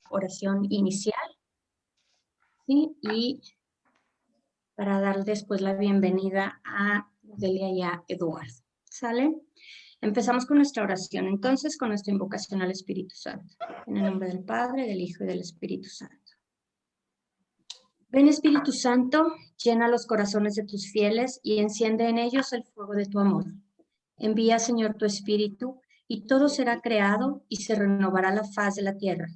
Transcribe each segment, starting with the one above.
oración inicial, ¿sí? Y para dar después la bienvenida a Delia y a Eduardo, ¿sale? Empezamos con nuestra oración, entonces, con nuestra invocación al Espíritu Santo. En el nombre del Padre, del Hijo y del Espíritu Santo. Ven, Espíritu Santo, llena los corazones de tus fieles y enciende en ellos el fuego de tu amor. Envía, Señor, tu Espíritu, y todo será creado y se renovará la faz de la tierra.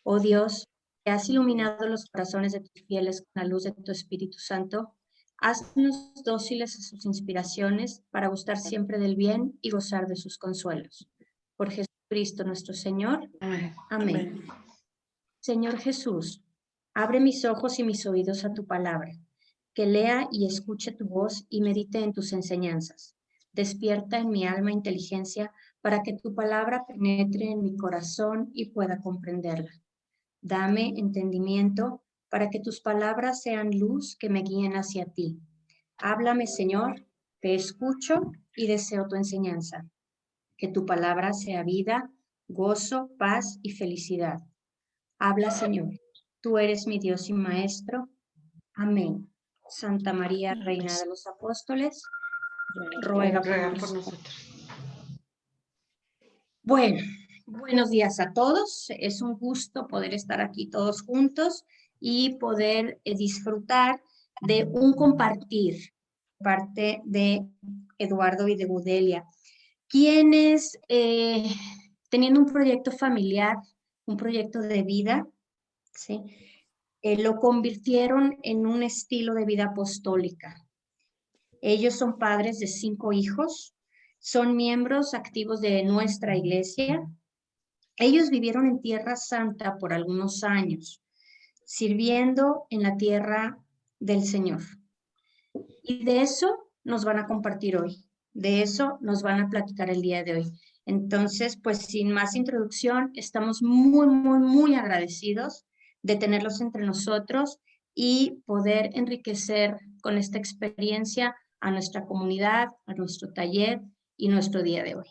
Oh Dios, que has iluminado los corazones de tus fieles con la luz de tu Espíritu Santo, haznos dóciles a sus inspiraciones para gustar siempre del bien y gozar de sus consuelos. Por Jesucristo nuestro Señor. Amén. Amén. Señor Jesús, abre mis ojos y mis oídos a tu palabra, que lea y escuche tu voz y medite en tus enseñanzas. Despierta en mi alma inteligencia para que tu palabra penetre en mi corazón y pueda comprenderla. Dame entendimiento para que tus palabras sean luz que me guíen hacia ti. Háblame, Señor, te escucho y deseo tu enseñanza. Que tu palabra sea vida, gozo, paz y felicidad. Habla, Señor, tú eres mi Dios y Maestro. Amén. Santa María, Reina de los Apóstoles, ruega por nosotros. Bueno, buenos días a todos. Es un gusto poder estar aquí todos juntos y poder disfrutar de un compartir parte de Eduardo y de Gudelia, quienes teniendo un proyecto familiar, un proyecto de vida, ¿sí? Lo convirtieron en un estilo de vida apostólica. Ellos son padres de 5 hijos, son miembros activos de nuestra iglesia. Ellos vivieron en Tierra Santa por algunos años, sirviendo en la tierra del Señor. Y de eso nos van a compartir hoy, de eso nos van a platicar el día de hoy. Entonces, pues sin más introducción, estamos muy agradecidos de tenerlos entre nosotros y poder enriquecer con esta experiencia a nuestra comunidad, a nuestro taller y nuestro día de hoy.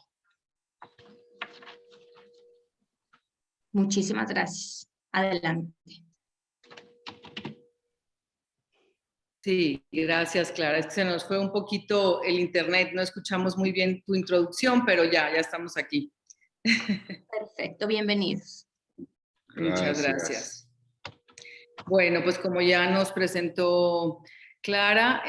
Muchísimas gracias. Adelante. Sí, gracias, Clara. Es que se nos fue un poquito el internet, no escuchamos muy bien tu introducción, pero ya estamos aquí. Perfecto, bienvenidos. Muchas gracias. Bueno, pues como ya nos presentó Clara,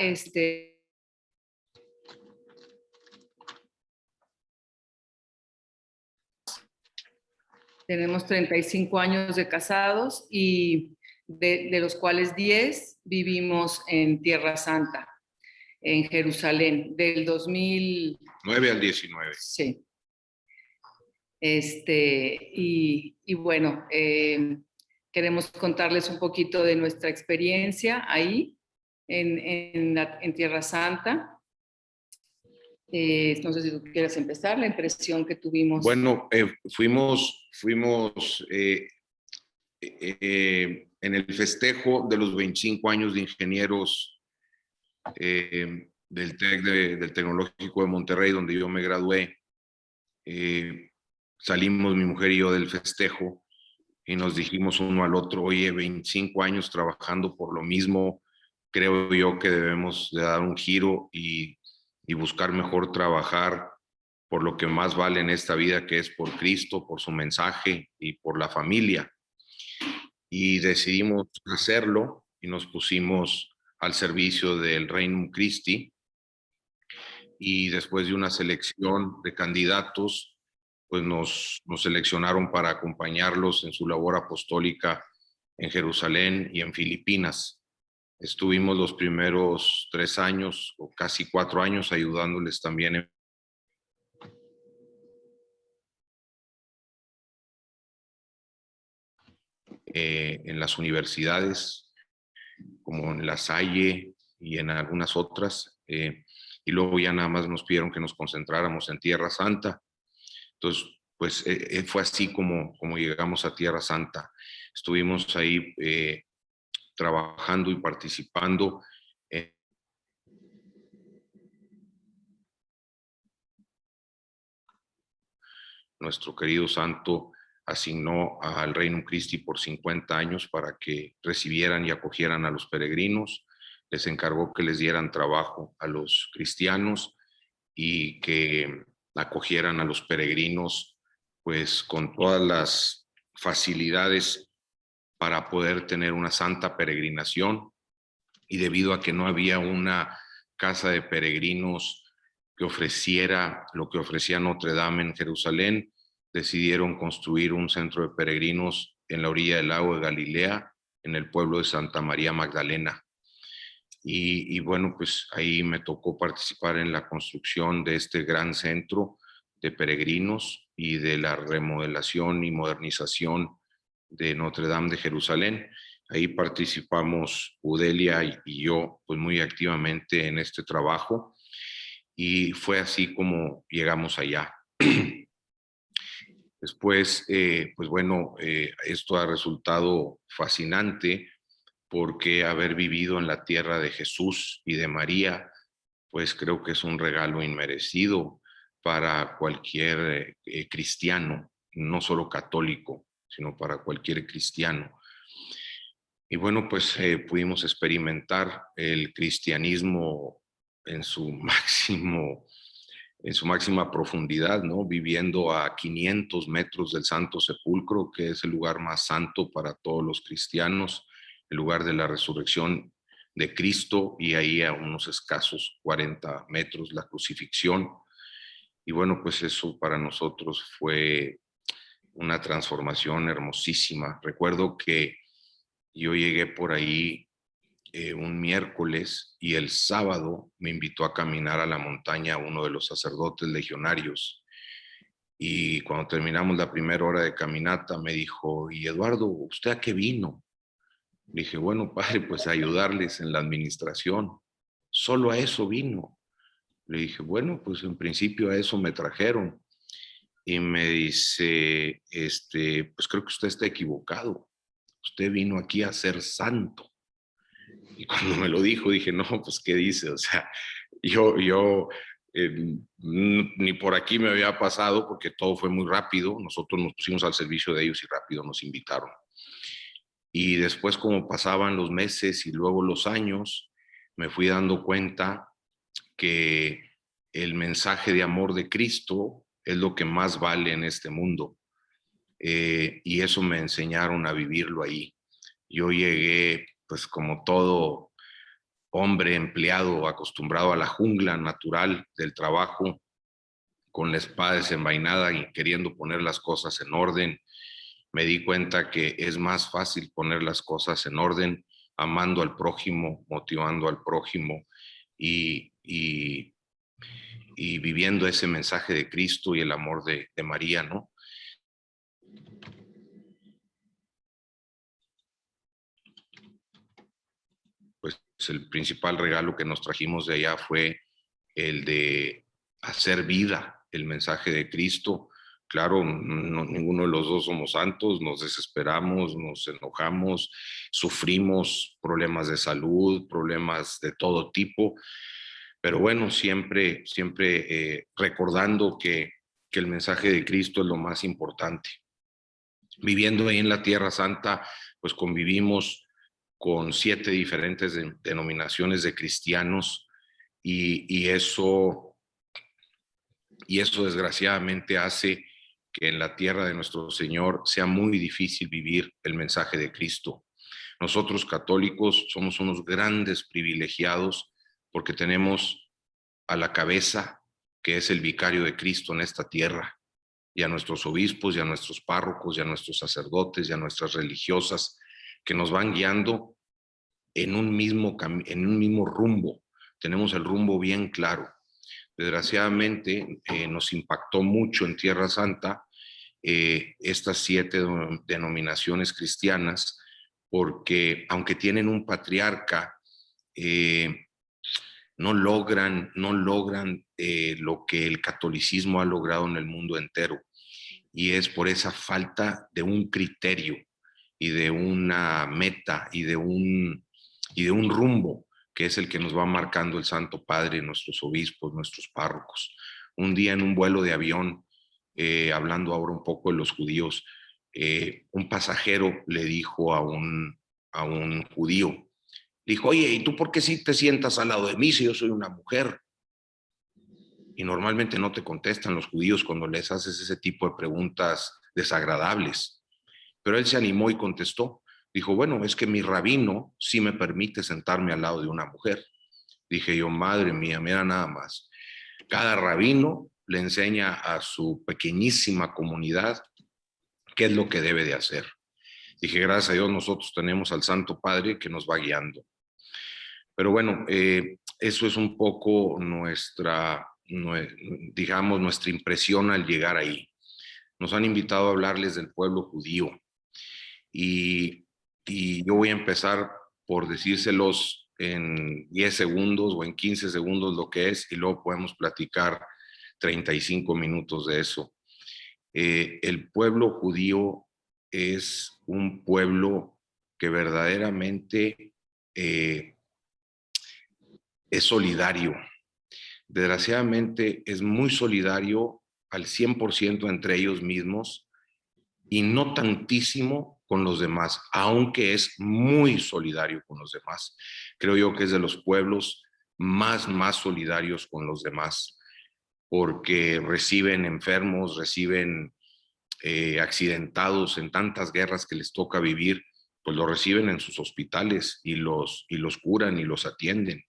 tenemos 35 años de casados y de los cuales 10 vivimos en Tierra Santa, en Jerusalén, del 2009 al 19. Sí. Y bueno, queremos contarles un poquito de nuestra experiencia ahí, en Tierra Santa. No sé si tú quieres empezar, la impresión que tuvimos. Bueno, fuimos en el festejo de los 25 años de ingenieros del TEC del Tecnológico de Monterrey, donde yo me gradué. Salimos mi mujer y yo del festejo y nos dijimos uno al otro: oye, 25 años trabajando por lo mismo, creo yo que debemos de dar un giro y buscar mejor trabajar por lo que más vale en esta vida, que es por Cristo, por su mensaje y por la familia. Y decidimos hacerlo y nos pusimos al servicio del Regnum Christi, y después de una selección de candidatos, pues nos seleccionaron para acompañarlos en su labor apostólica en Jerusalén y en Filipinas. Estuvimos los primeros 3 años o casi 4 años ayudándoles también en las universidades, como en La Salle y en algunas otras, y luego ya nada más nos pidieron que nos concentráramos en Tierra Santa. Entonces, pues fue así como llegamos a Tierra Santa. Estuvimos ahí trabajando y participando en nuestro querido santo asignó al Regnum Christi por 50 años para que recibieran y acogieran a los peregrinos. Les encargó que les dieran trabajo a los cristianos y que acogieran a los peregrinos pues con todas las facilidades para poder tener una santa peregrinación. Y debido a que no había una casa de peregrinos que ofreciera lo que ofrecía Notre Dame en Jerusalén, decidieron construir un centro de peregrinos en la orilla del lago de Galilea, en el pueblo de Santa María Magdalena. Y bueno, pues ahí me tocó participar en la construcción de este gran centro de peregrinos y de la remodelación y modernización de Notre Dame de Jerusalén. Ahí participamos Udelia y yo pues muy activamente en este trabajo y fue así como llegamos allá. Después, pues bueno, esto ha resultado fascinante porque haber vivido en la tierra de Jesús y de María, pues creo que es un regalo inmerecido para cualquier cristiano, no solo católico, sino para cualquier cristiano. Y bueno, pues pudimos experimentar el cristianismo en su máxima profundidad, ¿no? Viviendo a 500 metros del Santo Sepulcro, que es el lugar más santo para todos los cristianos, el lugar de la resurrección de Cristo, y ahí a unos escasos 40 metros la crucifixión. Y bueno, pues eso para nosotros fue una transformación hermosísima. Recuerdo que yo llegué por ahí un miércoles y el sábado me invitó a caminar a la montaña uno de los sacerdotes legionarios. Y cuando terminamos la primera hora de caminata me dijo, ¿y Eduardo, usted a qué vino? Le dije, bueno, padre, pues a ayudarles en la administración. Solo a eso vino. Le dije, bueno, pues en principio a eso me trajeron. Y me dice, pues creo que usted está equivocado. Usted vino aquí a ser santo. Y cuando me lo dijo, dije, no, pues, ¿qué dice? O sea, yo ni por aquí me había pasado porque todo fue muy rápido. Nosotros nos pusimos al servicio de ellos y rápido nos invitaron. Y después, como pasaban los meses y luego los años, me fui dando cuenta que el mensaje de amor de Cristo es lo que más vale en este mundo. Y eso me enseñaron a vivirlo ahí. Yo llegué, pues como todo hombre empleado acostumbrado a la jungla natural del trabajo, con la espada desenvainada y queriendo poner las cosas en orden, me di cuenta que es más fácil poner las cosas en orden amando al prójimo, motivando al prójimo y viviendo ese mensaje de Cristo y el amor de María, ¿no? Pues el principal regalo que nos trajimos de allá fue el de hacer vida el mensaje de Cristo. Claro, ninguno de los dos somos santos, nos desesperamos, nos enojamos, sufrimos problemas de salud, problemas de todo tipo, pero bueno, siempre recordando que el mensaje de Cristo es lo más importante. Viviendo ahí en la Tierra Santa, pues convivimos con 7 diferentes denominaciones de cristianos y eso desgraciadamente hace que en la tierra de nuestro Señor sea muy difícil vivir el mensaje de Cristo. Nosotros católicos somos unos grandes privilegiados porque tenemos a la cabeza, que es el vicario de Cristo en esta tierra, y a nuestros obispos, y a nuestros párrocos, y a nuestros sacerdotes, y a nuestras religiosas, que nos van guiando en un mismo rumbo. Tenemos el rumbo bien claro. Desgraciadamente nos impactó mucho en Tierra Santa estas 7 denominaciones cristianas, porque aunque tienen un patriarca, no logran lo que el catolicismo ha logrado en el mundo entero. Y es por esa falta de un criterio y de una meta y de un rumbo que es el que nos va marcando el Santo Padre, nuestros obispos, nuestros párrocos. Un día en un vuelo de avión, hablando ahora un poco de los judíos, un pasajero le dijo a un judío, le dijo, oye, ¿y tú por qué sí te sientas al lado de mí si yo soy una mujer? Y normalmente no te contestan los judíos cuando les haces ese tipo de preguntas desagradables. Pero él se animó y contestó. Dijo, bueno, es que mi rabino sí me permite sentarme al lado de una mujer. Dije yo, madre mía, mira nada más. Cada rabino le enseña a su pequeñísima comunidad qué es lo que debe de hacer. Dije, gracias a Dios nosotros tenemos al Santo Padre que nos va guiando. Pero bueno, eso es un poco digamos, nuestra impresión al llegar ahí. Nos han invitado a hablarles del pueblo judío y yo voy a empezar por decírselos en 10 segundos o en 15 segundos lo que es y luego podemos platicar 35 minutos de eso. El pueblo judío es un pueblo que verdaderamente es solidario. Desgraciadamente es muy solidario al 100% entre ellos mismos y no tantísimo con los demás, aunque es muy solidario con los demás. Creo yo que es de los pueblos más solidarios con los demás, porque reciben enfermos, reciben accidentados en tantas guerras que les toca vivir, pues los reciben en sus hospitales y los curan y los atienden.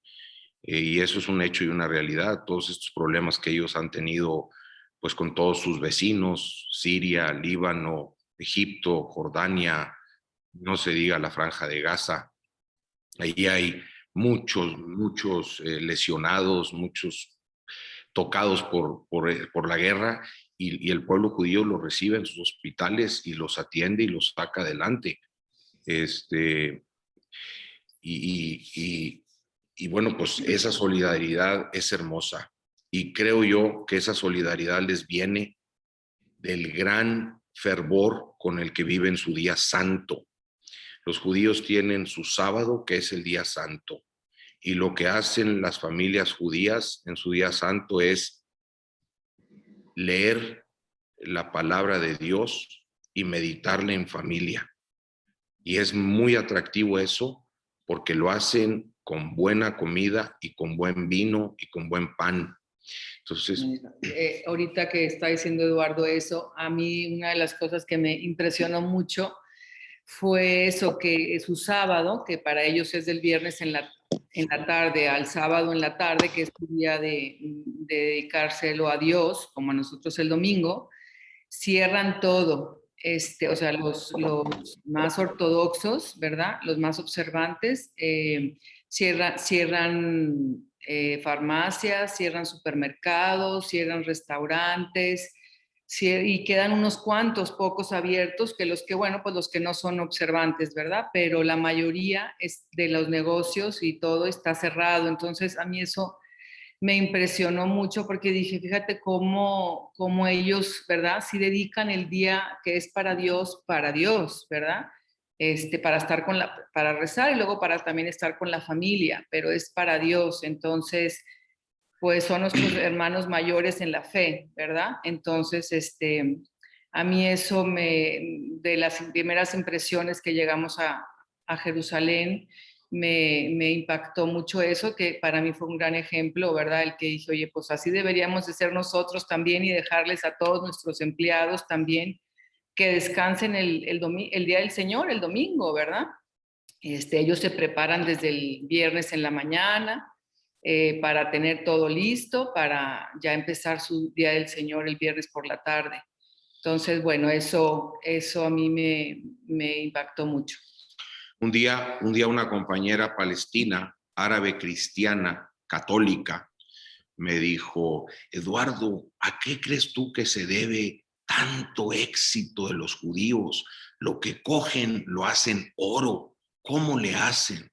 Y eso es un hecho y una realidad. Todos estos problemas que ellos han tenido pues con todos sus vecinos, Siria, Líbano, Egipto, Jordania, no se diga la Franja de Gaza. Ahí hay muchos lesionados, muchos tocados por la guerra y el pueblo judío los recibe en sus hospitales y los atiende y los saca adelante. Y bueno, pues esa solidaridad es hermosa y creo yo que esa solidaridad les viene del gran fervor con el que viven su día santo. Los judíos tienen su sábado, que es el día santo, y lo que hacen las familias judías en su día santo es leer la palabra de Dios y meditarla en familia. Y es muy atractivo eso porque lo hacen con buena comida y con buen vino y con buen pan. Entonces, ahorita que está diciendo Eduardo eso, a mí una de las cosas que me impresionó mucho fue eso, que su sábado, que para ellos es del viernes en la tarde al sábado en la tarde, que es un día de dedicárselo a Dios, como a nosotros el domingo, cierran todo. O sea, los más ortodoxos, ¿verdad? Los más observantes, cierran farmacias, cierran supermercados, cierran restaurantes, y quedan unos cuantos pocos abiertos, que los que, bueno, pues los que no son observantes, ¿verdad? Pero la mayoría de los negocios y todo está cerrado. Entonces, a mí eso me impresionó mucho porque dije, fíjate cómo ellos, ¿verdad? Sí dedican el día que es para Dios, ¿verdad? Para estar para rezar y luego para también estar con la familia, pero es para Dios. Entonces, pues son nuestros hermanos mayores en la fe, ¿verdad? Entonces, a mí eso de las primeras impresiones que llegamos a Jerusalén, me impactó mucho eso, que para mí fue un gran ejemplo, ¿verdad? El que dije, oye, pues así deberíamos de ser nosotros también y dejarles a todos nuestros empleados también que descansen el día del Señor, el domingo, ¿verdad? Ellos se preparan desde el viernes en la mañana para tener todo listo, para ya empezar su día del Señor el viernes por la tarde. Entonces, bueno, eso a mí me impactó mucho. Un día una compañera palestina, árabe cristiana, católica, me dijo, Eduardo, ¿a qué crees tú que se debe tanto éxito de los judíos? Lo que cogen lo hacen oro. ¿Cómo le hacen?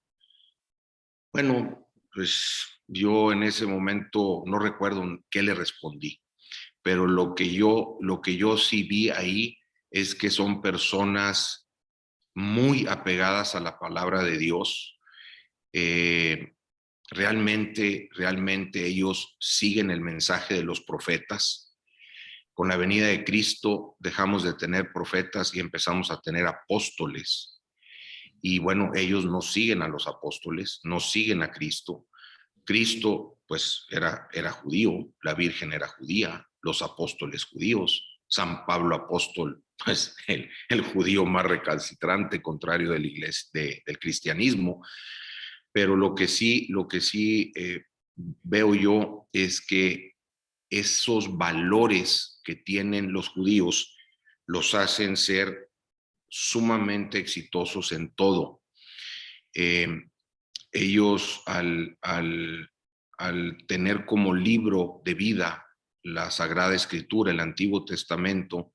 Bueno, pues yo en ese momento no recuerdo qué le respondí, pero lo que yo sí vi ahí es que son personas muy apegadas a la palabra de Dios. Realmente ellos siguen el mensaje de los profetas. Con la venida de Cristo dejamos de tener profetas y empezamos a tener apóstoles. Y bueno, ellos no siguen a los apóstoles, no siguen a Cristo. Cristo, pues, era judío, la Virgen era judía, los apóstoles judíos, San Pablo apóstol, pues, el judío más recalcitrante, contrario de la iglesia, del cristianismo. Pero lo que sí veo yo es que esos valores que tienen los judíos los hacen ser sumamente exitosos en todo. Ellos al tener como libro de vida la Sagrada Escritura, el Antiguo Testamento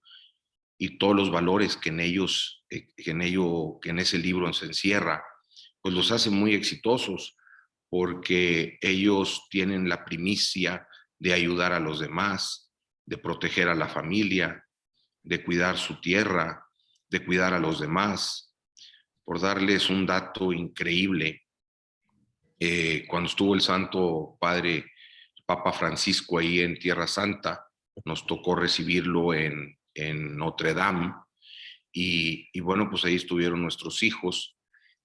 y todos los valores que en ese libro se encierra, pues los hace muy exitosos porque ellos tienen la primicia de ayudar a los demás, de proteger a la familia, de cuidar su tierra, de cuidar a los demás. Por darles un dato increíble, cuando estuvo el Santo Padre, el Papa Francisco ahí en Tierra Santa, nos tocó recibirlo en Notre Dame y bueno, pues ahí estuvieron nuestros hijos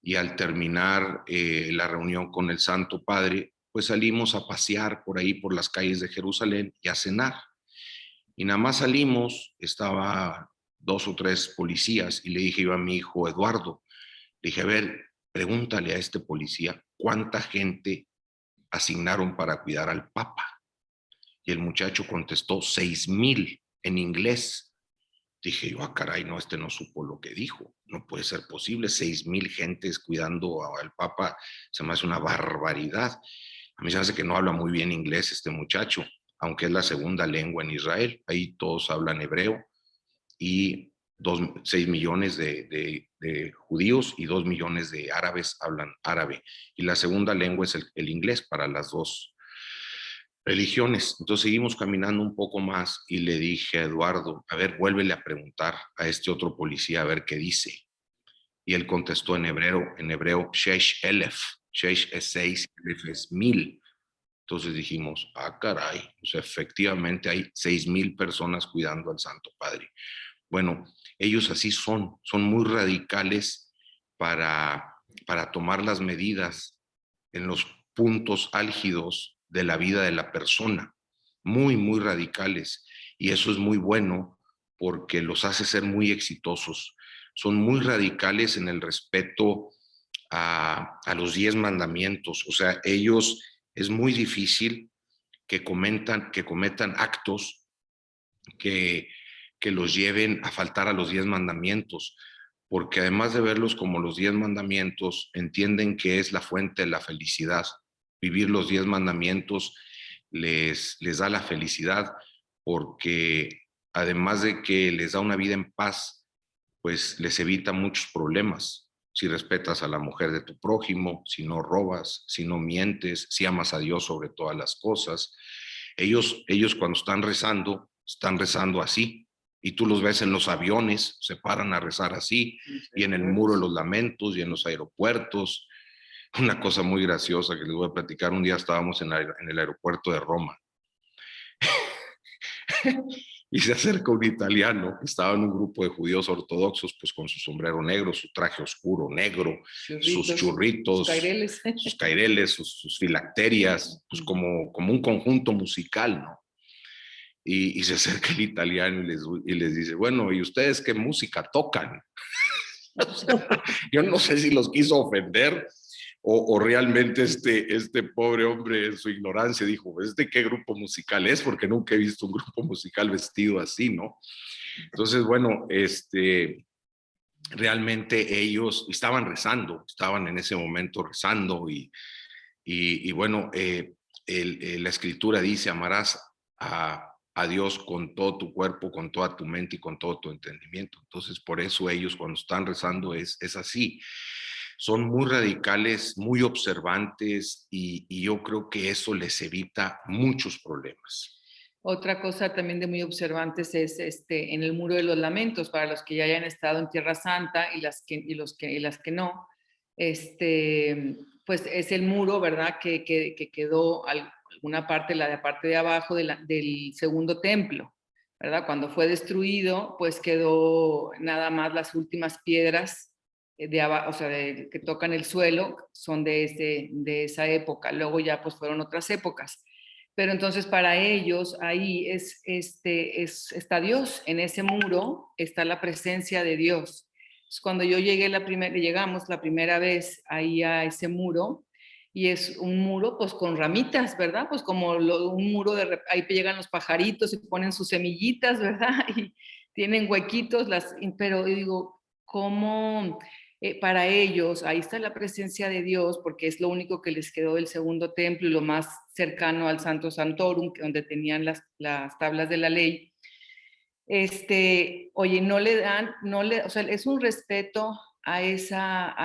y al terminar la reunión con el Santo Padre, pues salimos a pasear por ahí, por las calles de Jerusalén y a cenar. Y nada más salimos, estaba 2 o 3 policías y le dije yo a mi hijo Eduardo, le dije, a ver, pregúntale a este policía cuánta gente asignaron para cuidar al Papa. Y el muchacho contestó 6,000 en inglés. Dije yo, caray, no, no supo lo que dijo. No puede ser posible, 6,000 gentes cuidando al Papa, se me hace una barbaridad. A mí se me hace que no habla muy bien inglés este muchacho, aunque es la segunda lengua en Israel. Ahí todos hablan hebreo y 6 millones de judíos y 2 millones de árabes hablan árabe. Y la segunda lengua es el inglés para las dos religiones. Entonces seguimos caminando un poco más y le dije a Eduardo, a ver, vuélvele a preguntar a este otro policía a ver qué dice. Y él contestó en hebreo, Sheish Elef. Sheish es 6, Elef es 1,000. Entonces dijimos, caray, pues efectivamente hay 6,000 personas cuidando al Santo Padre. Bueno, ellos así son muy radicales para tomar las medidas en los puntos álgidos de la vida de la persona, muy, muy radicales. Y eso es muy bueno porque los hace ser muy exitosos. Son muy radicales en el respeto a los 10 mandamientos. O sea, ellos es muy difícil que cometan actos que los lleven a faltar a los 10 mandamientos, porque además de verlos como los 10 mandamientos, entienden que es la fuente de la felicidad. Vivir los 10 mandamientos les da la felicidad, porque además de que les da una vida en paz, pues les evita muchos problemas. Si respetas a la mujer de tu prójimo, si no robas, si no mientes, si amas a Dios sobre todas las cosas. Ellos cuando están rezando así, y tú los ves en los aviones, se paran a rezar así, y en el muro de los lamentos, y en los aeropuertos. Una cosa muy graciosa que les voy a platicar, un día estábamos en el aeropuerto de Roma, y se acerca un italiano que estaba en un grupo de judíos ortodoxos, pues con su sombrero negro, su traje oscuro negro, sus churritos, sus caireles, sus filacterias, pues como un conjunto musical, ¿no? Y se acerca el italiano y les dice, bueno, ¿y ustedes qué música tocan? O sea, yo no sé si los quiso ofender o realmente este pobre hombre en su ignorancia dijo, ¿qué grupo musical es? Porque nunca he visto un grupo musical vestido así, ¿no? Entonces, bueno, realmente ellos estaban rezando, estaban en ese momento rezando y bueno, la escritura dice, amarás a Dios con todo tu cuerpo, con toda tu mente y con todo tu entendimiento. Entonces, por eso ellos cuando están rezando es así. Son muy radicales, muy observantes y yo creo que eso les evita muchos problemas. Otra cosa también de muy observantes es en el Muro de los Lamentos, para los que ya hayan estado en Tierra Santa y las que no, pues es el muro, ¿verdad? Que quedó alguna parte, la de parte de abajo del segundo templo, ¿verdad? Cuando fue destruido, pues quedó nada más las últimas piedras o sea, que tocan el suelo, son de esa época. Luego ya pues fueron otras épocas. Pero entonces para ellos ahí está Dios, en ese muro está la presencia de Dios. Entonces, cuando yo llegamos la primera vez ahí a ese muro, y es un muro pues con ramitas, ¿verdad? Pues como un muro ahí llegan los pajaritos y ponen sus semillitas, ¿verdad? Y tienen huequitos, pero yo digo, ¿cómo para ellos ahí está la presencia de Dios? Porque es lo único que les quedó del segundo templo y lo más cercano al Santo Santorum, donde tenían las tablas de la ley. Oye, o sea, es un respeto a esa,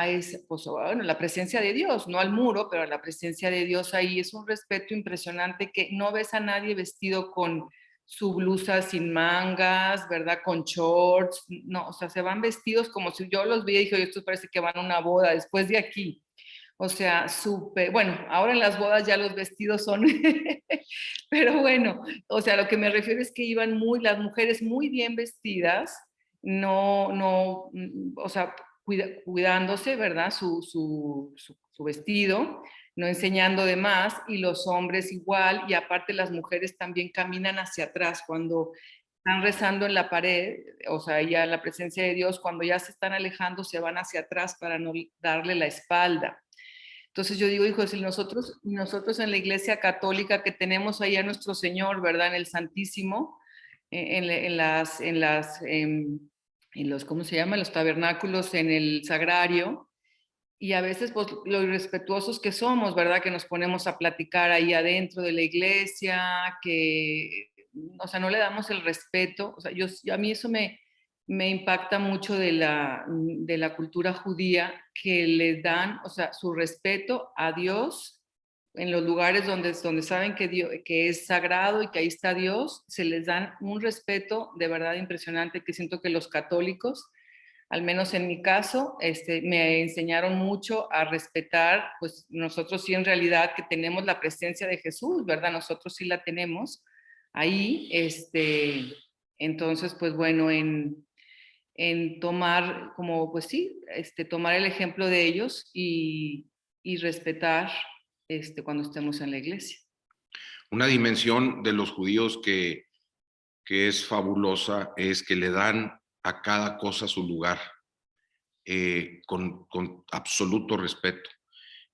pues bueno, la presencia de Dios, no al muro, pero a la presencia de Dios ahí es un respeto impresionante, que no ves a nadie vestido con su blusa sin mangas, ¿verdad? Con shorts, no, o sea, se van vestidos como si yo los vi y dije, esto parece que van a una boda después de aquí. O sea, súper, bueno, ahora en las bodas ya los vestidos son, pero bueno, o sea, lo que me refiero es que iban las mujeres muy bien vestidas, o sea, cuidándose, ¿verdad? Su vestido, no enseñando de más, y los hombres igual, y aparte las mujeres también caminan hacia atrás cuando están rezando en la pared, o sea, ya la presencia de Dios, cuando ya se están alejando, se van hacia atrás para no darle la espalda. Entonces yo digo, hijo, si nosotros en la iglesia católica que tenemos ahí a nuestro Señor, ¿verdad? En el Santísimo, en los, ¿cómo se llama? Los tabernáculos, en el sagrario, y a veces, pues, lo irrespetuosos que somos, ¿verdad? Que nos ponemos a platicar ahí adentro de la iglesia, o sea, no le damos el respeto. O sea, a mí eso me impacta mucho de la cultura judía, que les dan, o sea, su respeto a Dios en los lugares donde saben que es sagrado y que ahí está Dios, se les dan un respeto de verdad impresionante, que siento que los católicos, al menos en mi caso, me enseñaron mucho a respetar. Pues nosotros sí en realidad que tenemos la presencia de Jesús, ¿verdad? Nosotros sí la tenemos ahí, entonces, pues bueno, en tomar como, pues sí, tomar el ejemplo de ellos y respetar cuando estemos en la iglesia. Una dimensión de los judíos que es fabulosa es que le dan a cada cosa su lugar, con absoluto respeto.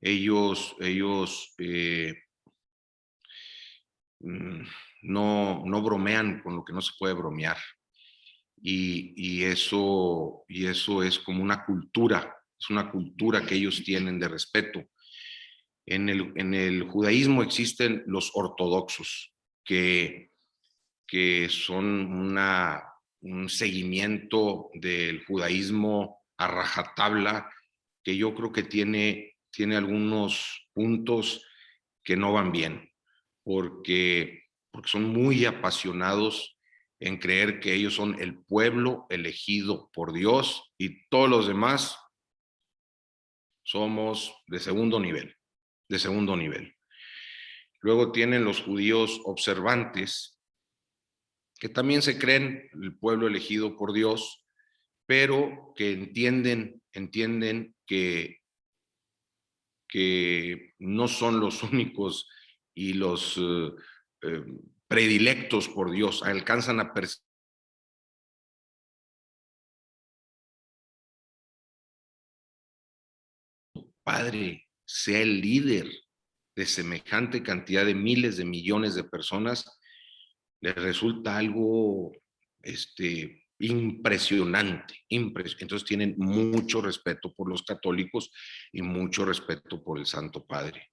Ellos no bromean con lo que no se puede bromear. Y eso es como una cultura, es una cultura que ellos tienen de respeto. En el judaísmo existen los ortodoxos, que son un seguimiento del judaísmo a rajatabla, que yo creo que tiene algunos puntos que no van bien, porque son muy apasionados en creer que ellos son el pueblo elegido por Dios y todos los demás somos de segundo nivel. Luego tienen los judíos observantes, que también se creen el pueblo elegido por Dios, pero que entienden que no son los únicos y los predilectos por Dios, alcanzan a percibir. Padre sea el líder de semejante cantidad de miles de millones de personas, les resulta algo impresionante. Entonces tienen mucho respeto por los católicos y mucho respeto por el Santo Padre.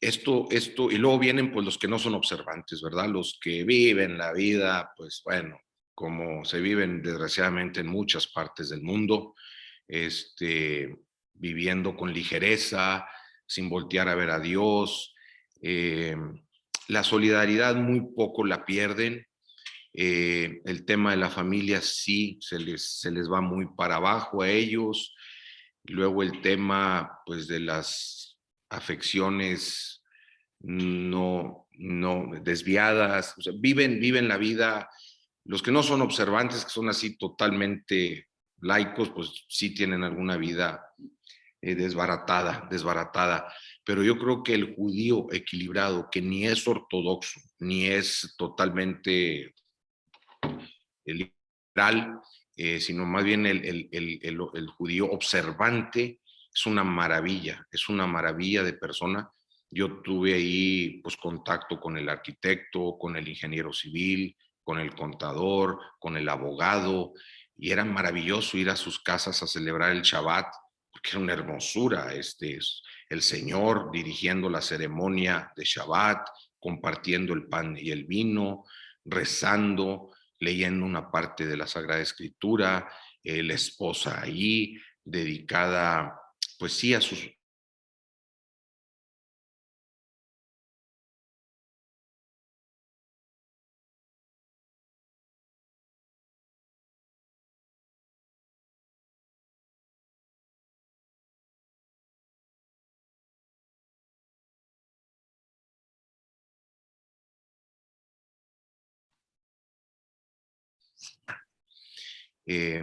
Esto, y luego vienen pues los que no son observantes, ¿verdad? Los que viven la vida, pues bueno, como se viven desgraciadamente en muchas partes del mundo, viviendo con ligereza, sin voltear a ver a Dios. La solidaridad muy poco la pierden. El tema de la familia sí se les va muy para abajo a ellos. Luego el tema pues de las afecciones no desviadas, o sea, viven la vida. Los que no son observantes, que son así totalmente laicos, pues sí tienen alguna vida desbaratada. Pero yo creo que el judío equilibrado, que ni es ortodoxo, ni es totalmente liberal, sino más bien el judío observante, es una maravilla de persona. Yo tuve ahí pues contacto con el arquitecto, con el ingeniero civil, con el contador, con el abogado, y era maravilloso ir a sus casas a celebrar el Shabbat, porque era una hermosura, el Señor dirigiendo la ceremonia de Shabbat, compartiendo el pan y el vino, rezando, leyendo una parte de la Sagrada Escritura, la esposa ahí, dedicada, pues sí, a sus... Eh,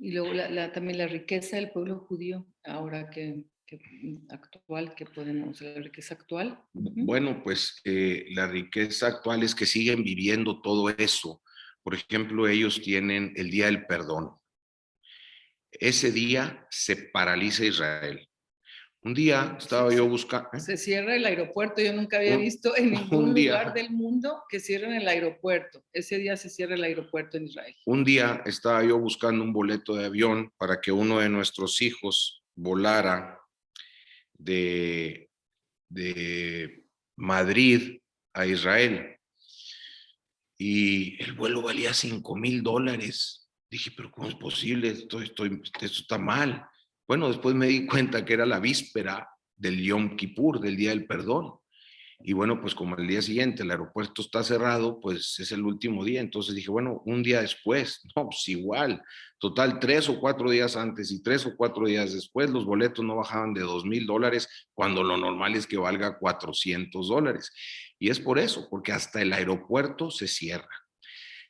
Y luego también la riqueza del pueblo judío, ahora actual, que podemos, la riqueza actual. Bueno, pues la riqueza actual es que siguen viviendo todo eso. Por ejemplo, ellos tienen el Día del Perdón. Ese día se paraliza Israel. Un día estaba yo buscando... Se cierra el aeropuerto. Yo nunca había visto en ningún lugar del mundo que cierren el aeropuerto. Ese día se cierra el aeropuerto en Israel. Un día estaba yo buscando un boleto de avión para que uno de nuestros hijos volara de Madrid a Israel. Y el vuelo valía $5,000. Dije, pero ¿cómo es posible? Esto está mal. Bueno, después me di cuenta que era la víspera del Yom Kippur, del Día del Perdón. Y bueno, pues como el día siguiente el aeropuerto está cerrado, pues es el último día. Entonces dije, bueno, un día después, no, pues igual. Total, 3 o 4 días antes y 3 o 4 días después, los boletos no bajaban de $2,000 cuando lo normal es que valga $400. Y es por eso, porque hasta el aeropuerto se cierra.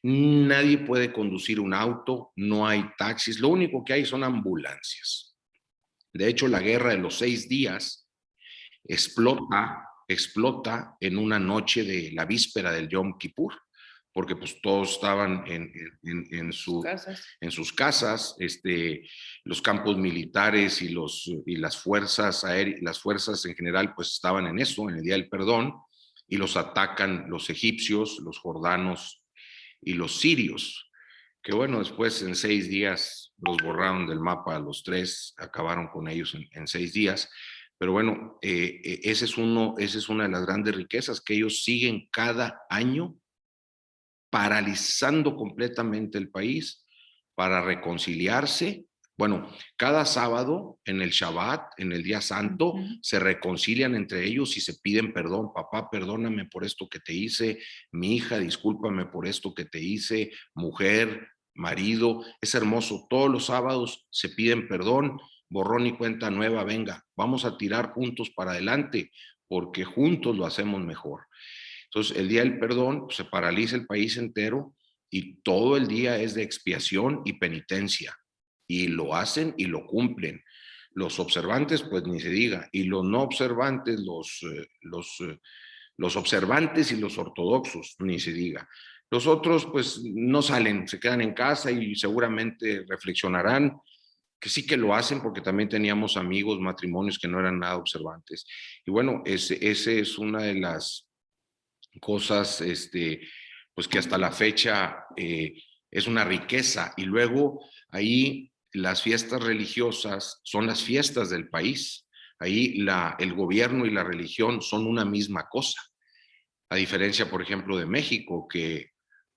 Nadie puede conducir un auto, no hay taxis, lo único que hay son ambulancias. De hecho, la guerra de los 6 días explota en una noche de la víspera del Yom Kippur, porque pues todos estaban en sus casas, los campos militares y las fuerzas aéreas, las fuerzas en general pues estaban en eso, en el Día del Perdón, y los atacan los egipcios, los jordanos y los sirios, que bueno, después en 6 días los borraron del mapa a los 3, acabaron con ellos en 6 días. Pero bueno, esa es una de las grandes riquezas, que ellos siguen cada año paralizando completamente el país para reconciliarse. Bueno, cada sábado en el Shabbat, en el día santo, se reconcilian entre ellos y se piden perdón. Papá, perdóname por esto que te hice. Mi hija, discúlpame por esto que te hice. Mujer, marido, es hermoso. Todos los sábados se piden perdón, borrón y cuenta nueva. Venga, vamos a tirar juntos para adelante, porque juntos lo hacemos mejor. Entonces, el día del perdón, pues, se paraliza el país entero y todo el día es de expiación y penitencia. Y lo hacen y lo cumplen. Los observantes, pues ni se diga. Y los no observantes, los observantes y los ortodoxos, ni se diga. Los otros, pues no salen, se quedan en casa y seguramente reflexionarán que sí que lo hacen, porque también teníamos amigos, matrimonios que no eran nada observantes. Y bueno, ese es una de las cosas, pues que hasta la fecha es una riqueza. Y luego ahí las fiestas religiosas son las fiestas del país. Ahí el gobierno y la religión son una misma cosa. A diferencia, por ejemplo, de México, que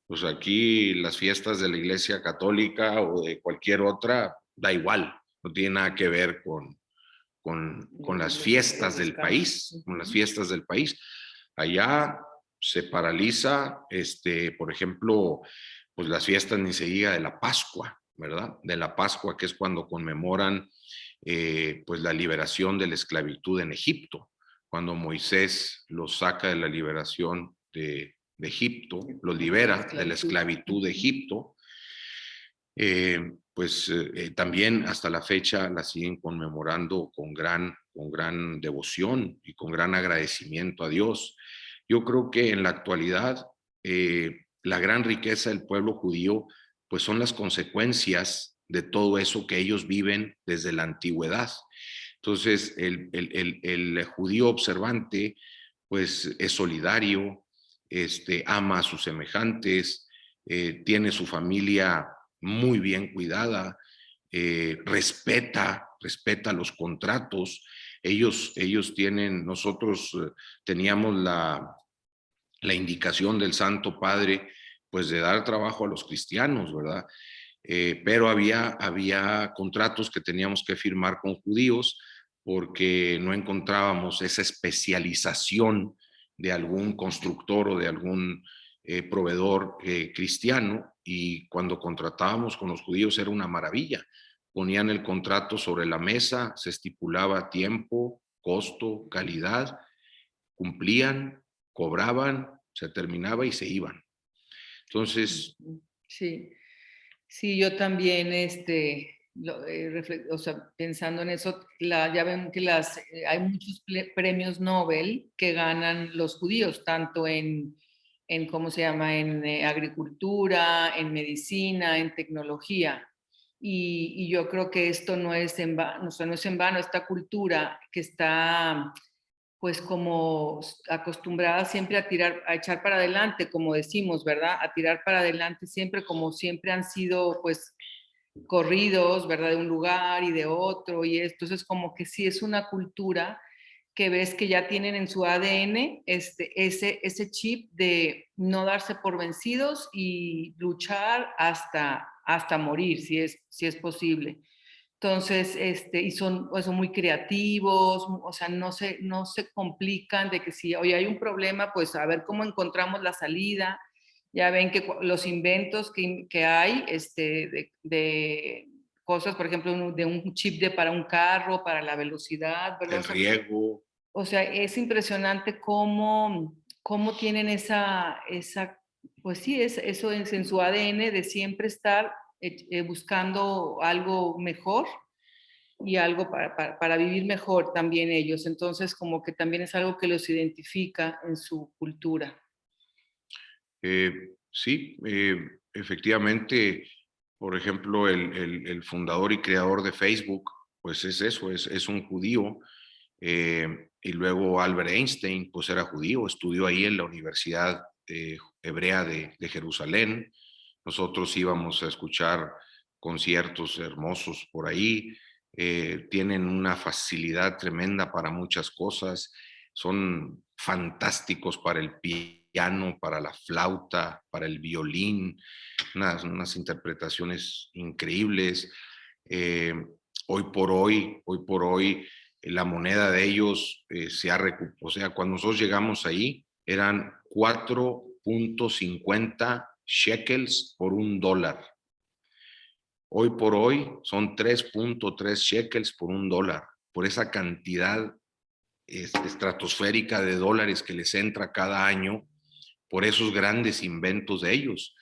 pues aquí las fiestas de la Iglesia Católica o de cualquier otra, da igual, no tiene nada que ver con las fiestas del país, con las fiestas del país. Allá se paraliza, por ejemplo, pues las fiestas ni se diga de la Pascua, ¿verdad? De la Pascua, que es cuando conmemoran pues la liberación de la esclavitud en Egipto, cuando Moisés los saca de la liberación de Egipto, los libera de la esclavitud de Egipto, también hasta la fecha la siguen conmemorando con gran devoción y con gran agradecimiento a Dios. Yo creo que en la actualidad la gran riqueza del pueblo judío pues son las consecuencias de todo eso que ellos viven desde la antigüedad. Entonces el judío observante pues es solidario, ama a sus semejantes, tiene su familia muy bien cuidada, respeta los contratos. Ellos tienen, nosotros teníamos la indicación del Santo Padre, pues de dar trabajo a los cristianos, ¿verdad? Pero había contratos que teníamos que firmar con judíos porque no encontrábamos esa especialización de algún constructor o de algún proveedor cristiano, y cuando contratábamos con los judíos era una maravilla. Ponían el contrato sobre la mesa, se estipulaba tiempo, costo, calidad, cumplían, cobraban, se terminaba y se iban. Entonces... Sí, sí, yo también, o sea, pensando en eso, ya ven que hay muchos premios Nobel que ganan los judíos, tanto en ¿cómo se llama?, en agricultura, en medicina, en tecnología. Y yo creo que esto no es en vano, o sea, no es en vano esta cultura que está pues como acostumbrada siempre a echar para adelante, como decimos, ¿verdad? A tirar para adelante siempre, como siempre han sido, pues, corridos, ¿verdad? De un lugar y de otro, y entonces como que sí es una cultura que ves que ya tienen en su ADN ese chip de no darse por vencidos y luchar hasta morir, si es posible. Entonces, y son muy creativos, o sea, no se complican de que si hoy hay un problema, pues a ver cómo encontramos la salida. Ya ven que los inventos que hay de cosas, por ejemplo, de un chip para un carro, para la velocidad, ¿verdad? El riego. O sea, es impresionante cómo tienen pues sí, eso es en su ADN de siempre estar buscando algo mejor y algo para vivir mejor también ellos. Entonces, como que también es algo que los identifica en su cultura. Sí, efectivamente, por ejemplo, el fundador y creador de Facebook, pues es eso, es un judío. Y luego Albert Einstein, pues era judío, estudió ahí en la Universidad Hebrea de Jerusalén. Nosotros íbamos a escuchar conciertos hermosos por ahí. Tienen una facilidad tremenda para muchas cosas. Son fantásticos para el piano, para la flauta, para el violín, unas interpretaciones increíbles. Hoy por hoy, la moneda de ellos se ha recuperado. O sea, cuando nosotros llegamos ahí, eran 4.50 shekels por $1. Hoy por hoy son 3.3 shekels por $1, por esa cantidad estratosférica de dólares que les entra cada año por esos grandes inventos de ellos.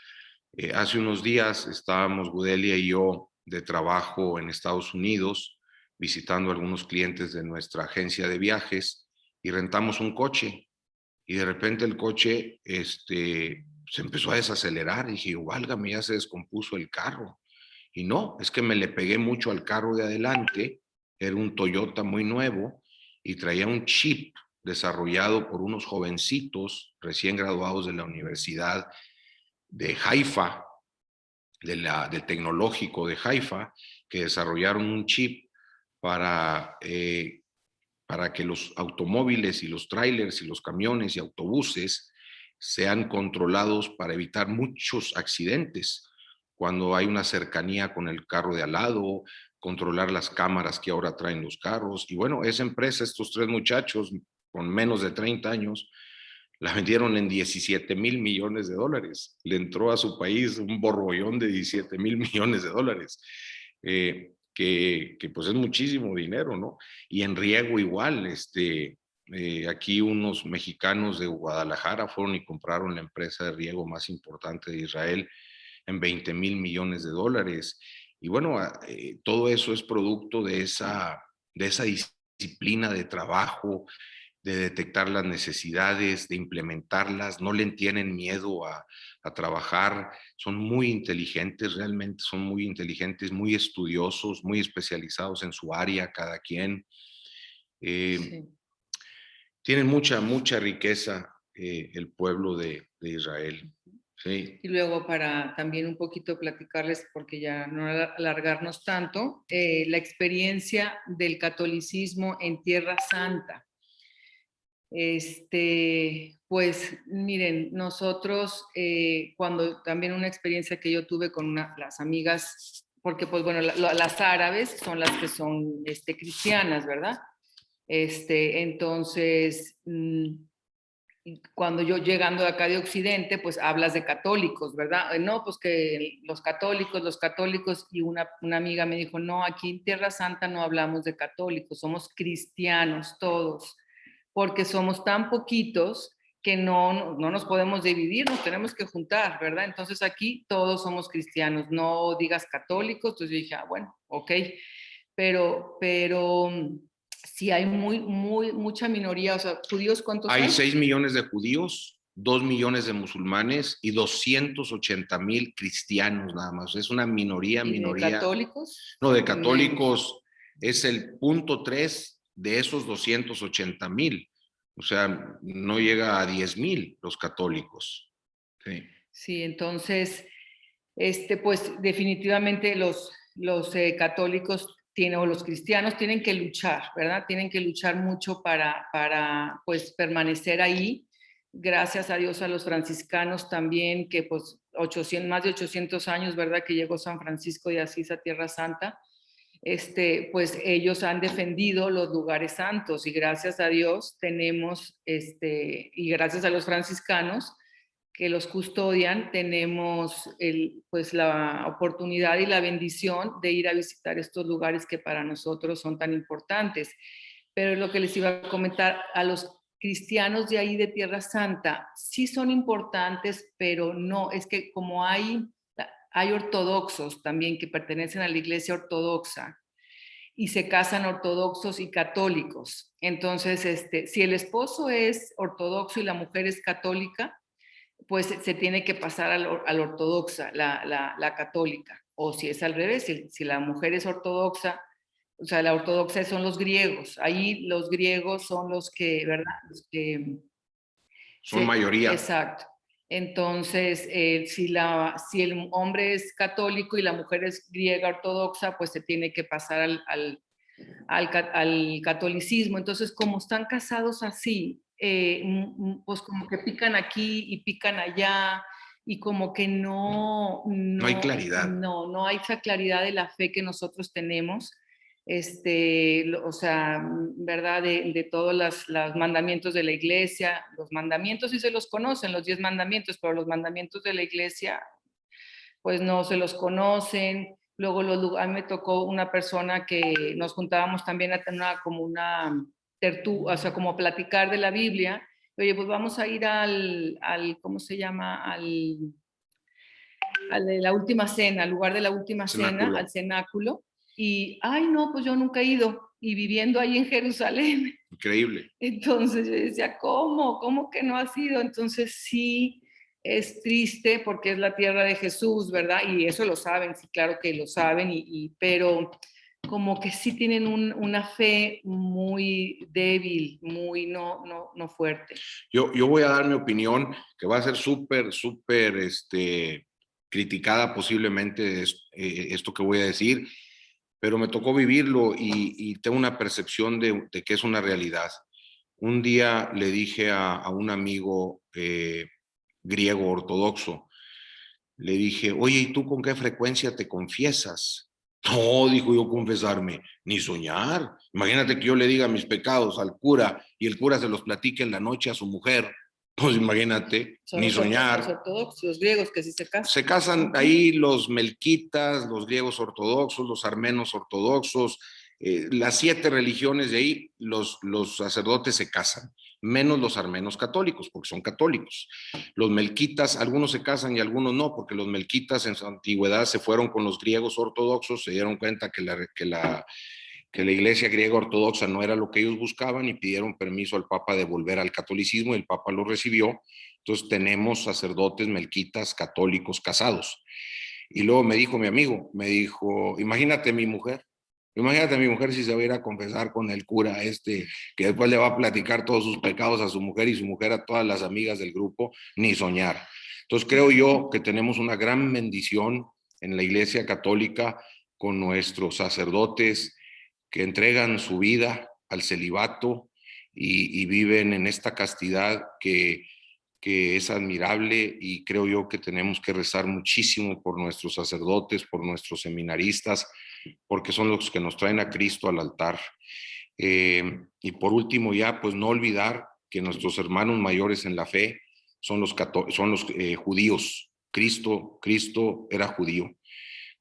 Hace unos días estábamos Gudelia y yo de trabajo en Estados Unidos, visitando a algunos clientes de nuestra agencia de viajes, y rentamos un coche, y de repente el coche se empezó a desacelerar, y dije, válgame, ya se descompuso el carro. Y no, es que me le pegué mucho al carro de adelante, era un Toyota muy nuevo, y traía un chip desarrollado por unos jovencitos recién graduados de la Universidad de Haifa, del tecnológico de Haifa, que desarrollaron un chip para que los automóviles y los trailers y los camiones y autobuses sean controlados para evitar muchos accidentes. Cuando hay una cercanía con el carro de al lado, controlar las cámaras que ahora traen los carros. Y bueno, esa empresa, estos tres muchachos con menos de 30 años, la vendieron en $17,000 millones. Le entró a su país un borbollón de $17,000 millones. Que pues es muchísimo dinero, ¿no? Y en riego igual, Aquí unos mexicanos de Guadalajara fueron y compraron la empresa de riego más importante de Israel en $20 mil millones. Y bueno, todo eso es producto de esa disciplina de trabajo, de detectar las necesidades, de implementarlas. No le tienen miedo a trabajar. Son muy inteligentes, realmente son muy inteligentes, muy estudiosos, muy especializados en su área, cada quien. Sí. Tienen mucha riqueza el pueblo de Israel. Sí. Y luego para también un poquito platicarles, porque ya no alargarnos tanto, la experiencia del catolicismo en Tierra Santa. Pues miren, nosotros cuando también una experiencia que yo tuve con las amigas, porque pues bueno, las árabes son las que son cristianas, ¿verdad? Entonces, cuando yo llegando de acá de Occidente, pues hablas de católicos, ¿verdad? No, pues que los católicos, y una amiga me dijo, no, aquí en Tierra Santa no hablamos de católicos, somos cristianos todos, porque somos tan poquitos que no nos podemos dividir, nos tenemos que juntar, ¿verdad? Entonces aquí todos somos cristianos, no digas católicos. Entonces yo dije, bueno, ok, pero sí hay mucha minoría. O sea, judíos, ¿cuántos hay? Hay 6 millones de judíos, 2 millones de musulmanes y 280,000 cristianos nada más. Es una minoría. ¿De católicos? No, de católicos es el 0.3 de esos 280,000. O sea, no llega a 10,000 los católicos. Sí. Sí, entonces, pues definitivamente los católicos o los cristianos tienen que luchar, ¿verdad? Tienen que luchar mucho para pues permanecer ahí. Gracias a Dios a los franciscanos también, que pues más de 800 años, ¿verdad? Que llegó San Francisco de Asís a Tierra Santa. Pues ellos han defendido los lugares santos, y gracias a Dios tenemos, y gracias a los franciscanos que los custodian, tenemos pues la oportunidad y la bendición de ir a visitar estos lugares que para nosotros son tan importantes. Pero lo que les iba a comentar, a los cristianos de ahí de Tierra Santa sí son importantes, pero no, es que como hay ortodoxos también que pertenecen a la iglesia ortodoxa y se casan ortodoxos y católicos. Entonces, si el esposo es ortodoxo y la mujer es católica, pues se tiene que pasar al ortodoxa, la católica. O si es al revés, si la mujer es ortodoxa, o sea, la ortodoxa son los griegos. Ahí los griegos son los que, ¿verdad? Son mayoría. Exacto. Entonces, si el hombre es católico y la mujer es griega ortodoxa, pues se tiene que pasar al catolicismo. Entonces, como están casados así, pues como que pican aquí y pican allá, y como que no hay claridad. No hay esa claridad de la fe que nosotros tenemos. O sea, ¿verdad? De todos los mandamientos de la iglesia. Los mandamientos sí se los conocen, los 10 mandamientos, pero los mandamientos de la iglesia, pues no se los conocen. Luego a mí me tocó una persona que nos juntábamos también a tener como una tertulia, o sea, como platicar de la Biblia. Oye, pues vamos a ir al ¿cómo se llama? Al de la última cena, al lugar de la última cena, al cenáculo. Y, ay, no, pues yo nunca he ido, y viviendo ahí en Jerusalén. Increíble. Entonces yo decía, ¿cómo que no has ido? Entonces sí, es triste porque es la tierra de Jesús, ¿verdad? Y eso lo saben, sí, claro que lo saben, pero como que sí tienen una fe muy débil, muy no fuerte. Yo voy a dar mi opinión, que va a ser súper criticada posiblemente esto que voy a decir, pero me tocó vivirlo y tengo una percepción de que es una realidad. Un día le dije a un amigo griego ortodoxo, le dije, oye, ¿y tú con qué frecuencia te confiesas? No, dijo, yo confesarme, ni soñar. Imagínate que yo le diga mis pecados al cura y el cura se los platique en la noche a su mujer. Pues imagínate, ni soñar. Los ortodoxos, los griegos que sí se casan. Se casan ahí los melquitas, los griegos ortodoxos, los armenos ortodoxos, las 7 religiones de ahí, los sacerdotes se casan, menos los armenos católicos, porque son católicos. Los melquitas, algunos se casan y algunos no, porque los melquitas en su antigüedad se fueron con los griegos ortodoxos, se dieron cuenta que la iglesia griega ortodoxa no era lo que ellos buscaban y pidieron permiso al Papa de volver al catolicismo y el Papa lo recibió. Entonces tenemos sacerdotes melquitas católicos casados. Y luego me dijo mi amigo, me dijo, imagínate a mi mujer si se va a ir a confesar con el cura que después le va a platicar todos sus pecados a su mujer y su mujer a todas las amigas del grupo, ni soñar. Entonces creo yo que tenemos una gran bendición en la Iglesia Católica con nuestros sacerdotes que entregan su vida al celibato y viven en esta castidad que es admirable, y creo yo que tenemos que rezar muchísimo por nuestros sacerdotes, por nuestros seminaristas, porque son los que nos traen a Cristo al altar. Y por último ya, pues no olvidar que nuestros hermanos mayores en la fe son los judíos. Cristo era judío.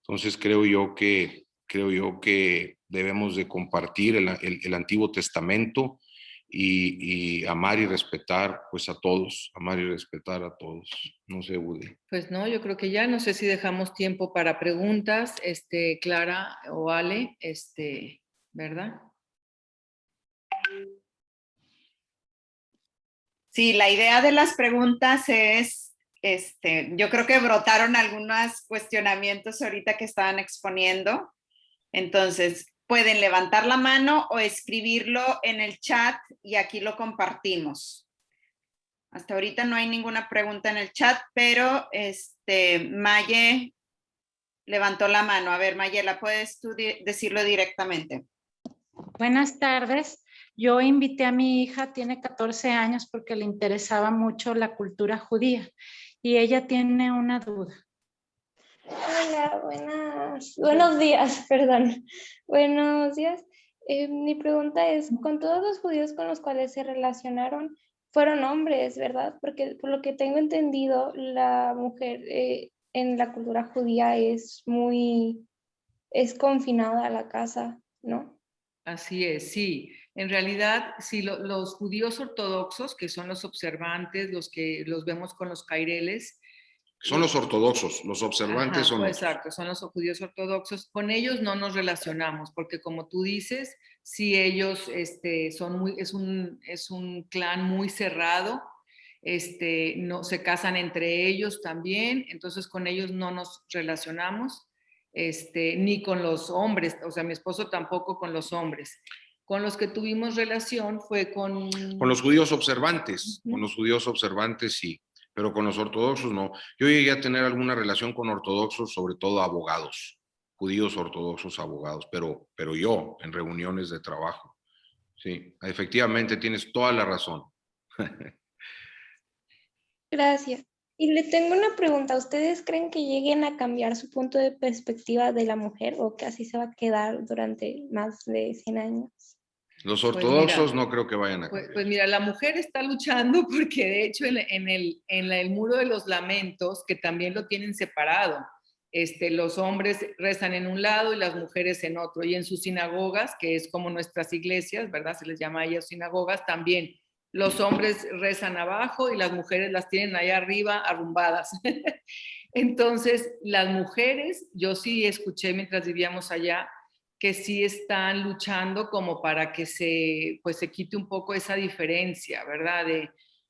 Entonces creo yo que debemos de compartir el Antiguo Testamento y amar y respetar pues a todos, amar y respetar a todos. No sé, Woody. Pues no, yo creo que ya, no sé si dejamos tiempo para preguntas, Clara o Ale, ¿verdad? Sí, la idea de las preguntas es, yo creo que brotaron algunos cuestionamientos ahorita que estaban exponiendo. Entonces, pueden levantar la mano o escribirlo en el chat y aquí lo compartimos. Hasta ahorita no hay ninguna pregunta en el chat, pero Maye levantó la mano. A ver, Mayela, ¿puedes tú decirlo directamente? Buenas tardes. Yo invité a mi hija, tiene 14 años, porque le interesaba mucho la cultura judía y ella tiene una duda. Hola, buenos días, perdón. Buenos días. Mi pregunta es, con todos los judíos con los cuales se relacionaron, fueron hombres, ¿verdad? Porque por lo que tengo entendido, la mujer en la cultura judía es confinada a la casa, ¿no? Así es, sí. En realidad, sí, los judíos ortodoxos, que son los observantes, los que los vemos con los caireles. Son los ortodoxos, los observantes son pues, exacto, son los judíos ortodoxos. Con ellos no nos relacionamos, porque como tú dices, sí, ellos es un clan muy cerrado, no, se casan entre ellos también, entonces con ellos no nos relacionamos, ni con los hombres, o sea, mi esposo tampoco con los hombres. Con los que tuvimos relación fue con los judíos observantes, con los judíos observantes sí, pero con los ortodoxos no. Yo llegué a tener alguna relación con ortodoxos, sobre todo abogados, judíos ortodoxos abogados, pero yo en reuniones de trabajo. Sí, efectivamente tienes toda la razón. Gracias. Y le tengo una pregunta. ¿Ustedes creen que lleguen a cambiar su punto de perspectiva de la mujer o que así se va a quedar durante más de 100 años? Los ortodoxos no creo que vayan a cambiar. Pues mira, la mujer está luchando porque de hecho en el muro de los lamentos, que también lo tienen separado, los hombres rezan en un lado y las mujeres en otro, y en sus sinagogas, que es como nuestras iglesias, ¿verdad? Se les llama a ellas sinagogas, también los hombres rezan abajo y las mujeres las tienen allá arriba arrumbadas. Entonces, las mujeres, yo sí escuché mientras vivíamos allá, que sí están luchando como para que se quite un poco esa diferencia, ¿verdad?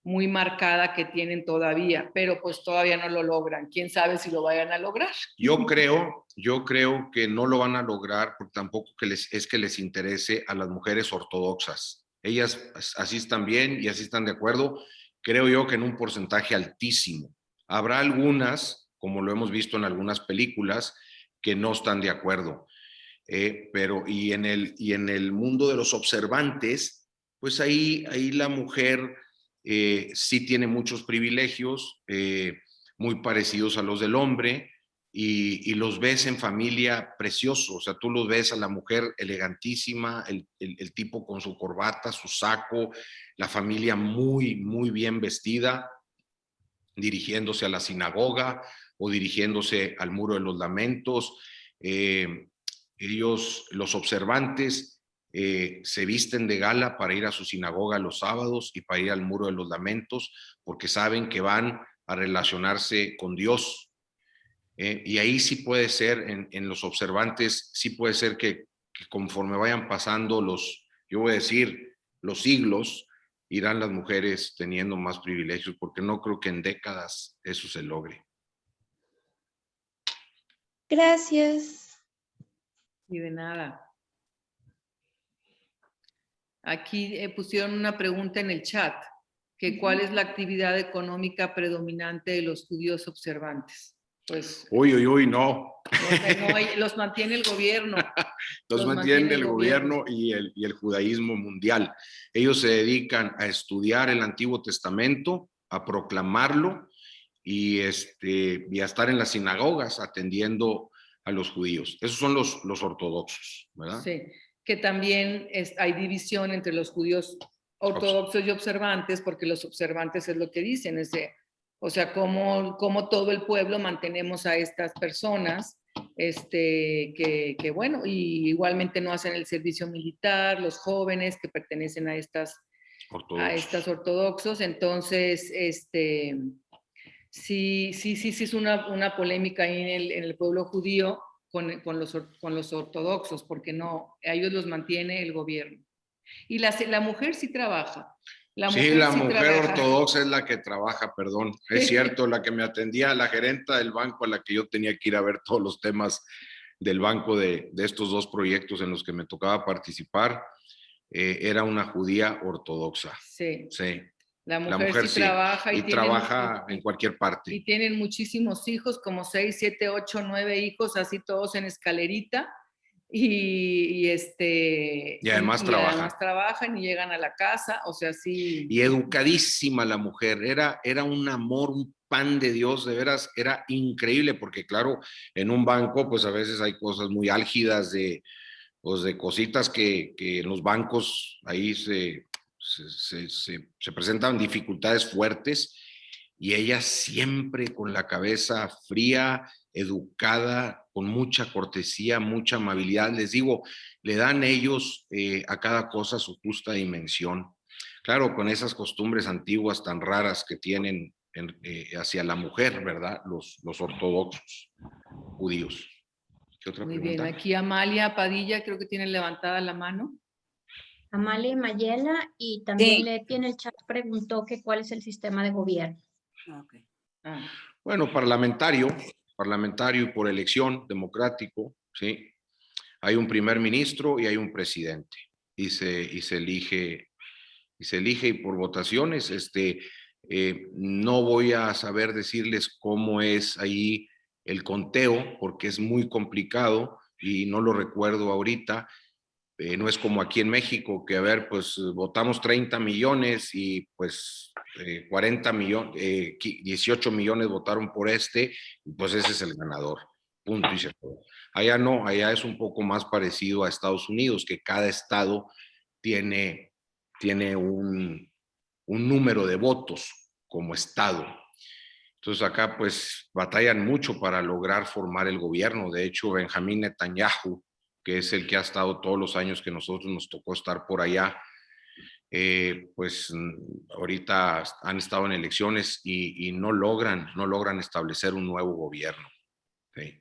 Muy marcada que tienen todavía, pero pues todavía no lo logran. ¿Quién sabe si lo vayan a lograr? Yo creo que no lo van a lograr porque tampoco es que les interese a las mujeres ortodoxas. Ellas así están bien y así están de acuerdo. Creo yo que en un porcentaje altísimo. Habrá algunas, como lo hemos visto en algunas películas, que no están de acuerdo. Pero y en el mundo de los observantes, pues ahí la mujer sí tiene muchos privilegios muy parecidos a los del hombre, y los ves en familia preciosos. O sea, tú los ves a la mujer elegantísima, el tipo con su corbata, su saco, la familia muy, muy bien vestida, dirigiéndose a la sinagoga o dirigiéndose al muro de los lamentos. los observantes, se visten de gala para ir a su sinagoga los sábados y para ir al Muro de los Lamentos, porque saben que van a relacionarse con Dios. Y ahí sí puede ser, en los observantes, sí puede ser que conforme vayan pasando yo voy a decir, los siglos, irán las mujeres teniendo más privilegios, porque no creo que en décadas eso se logre. Gracias. Y de nada. Aquí pusieron una pregunta en el chat, que ¿cuál es la actividad económica predominante de los judíos observantes? Pues Uy, no. los mantiene el gobierno. Los mantiene el gobierno y el judaísmo mundial. Ellos se dedican a estudiar el Antiguo Testamento, a proclamarlo y a estar en las sinagogas atendiendo a los judíos. Esos son los ortodoxos, ¿verdad? Sí, que también hay división entre los judíos ortodoxos y observantes, porque los observantes es lo que dicen, o sea, cómo todo el pueblo mantenemos a estas personas, que bueno, y igualmente no hacen el servicio militar, los jóvenes que pertenecen a estas ortodoxos. Entonces, sí es una polémica ahí en el pueblo judío con los ortodoxos, porque no, a ellos los mantiene el gobierno. Y la mujer sí trabaja. La mujer ortodoxa es la que trabaja, perdón. Es cierto, la que me atendía, la gerenta del banco a la que yo tenía que ir a ver todos los temas del banco de estos dos proyectos en los que me tocaba participar, era una judía ortodoxa. Sí. Sí. La mujer sí trabaja. Y trabaja en cualquier parte. Y tienen muchísimos hijos, como 6, 7, 8, 9 hijos, así todos en escalerita. Y además trabajan y llegan a la casa, o sea, sí. Y educadísima la mujer, era un amor, un pan de Dios, de veras, era increíble, porque claro, en un banco pues a veces hay cosas muy álgidas de cositas que en los bancos ahí se presentan dificultades fuertes, y ella siempre con la cabeza fría, educada, con mucha cortesía, mucha amabilidad. Les digo, le dan ellos a cada cosa su justa dimensión. Claro, con esas costumbres antiguas tan raras que tienen hacia la mujer, ¿verdad? Los ortodoxos judíos. ¿Qué otra pregunta? Muy bien, aquí Amalia Padilla creo que tiene levantada la mano. Amalia Mayela, y también Leti en el chat preguntó que cuál es el sistema de gobierno. Okay. Bueno, parlamentario y por elección, democrático, ¿sí? Hay un primer ministro y hay un presidente, y se elige y por votaciones. No voy a saber decirles cómo es ahí el conteo, porque es muy complicado y no lo recuerdo ahorita. No es como aquí en México, que a ver, pues votamos 30 millones y pues 40 millones, 18 millones votaron por y pues ese es el ganador, punto y se acabó. Allá no, allá es un poco más parecido a Estados Unidos, que cada estado tiene un número de votos como estado. Entonces acá pues batallan mucho para lograr formar el gobierno. De hecho, Benjamín Netanyahu, que es el que ha estado todos los años que nosotros nos tocó estar por allá, pues ahorita han estado en elecciones y no logran establecer un nuevo gobierno. Sí.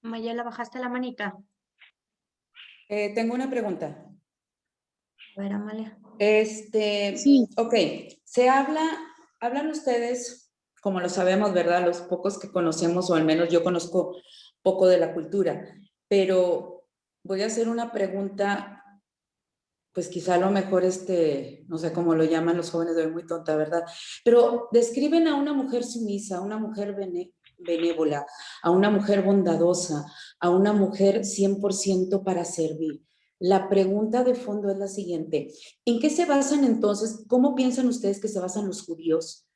Mayela, ¿bajaste la manita? Tengo una pregunta. A ver, Amalia. Sí. Ok, hablan ustedes, como lo sabemos, ¿verdad? Los pocos que conocemos, o al menos yo conozco poco de la cultura, pero voy a hacer una pregunta, pues quizá a lo mejor no sé cómo lo llaman los jóvenes de hoy, muy tonta, ¿verdad? Pero describen a una mujer sumisa, a una mujer benévola, a una mujer bondadosa, a una mujer 100% para servir. La pregunta de fondo es la siguiente: ¿en qué se basan entonces? ¿Cómo piensan ustedes que se basan los judíos?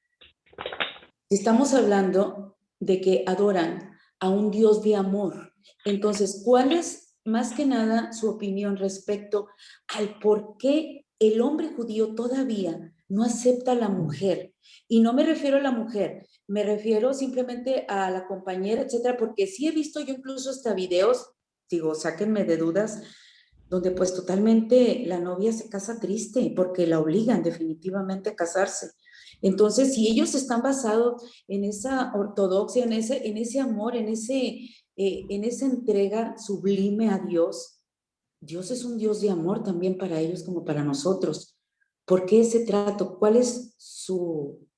Estamos hablando de que adoran a un Dios de amor. Entonces, ¿cuál es más que nada su opinión respecto al por qué el hombre judío todavía no acepta a la mujer. Y no me refiero a la mujer, me refiero simplemente a la compañera, etcétera, porque sí he visto yo incluso hasta videos, digo, sáquenme de dudas, donde pues totalmente la novia se casa triste porque la obligan definitivamente a casarse. Entonces, si ellos están basados en esa ortodoxia, en ese amor, en esa entrega sublime a Dios, Dios es un Dios de amor también para ellos como para nosotros. ¿Por qué ese trato? ¿Cuál es su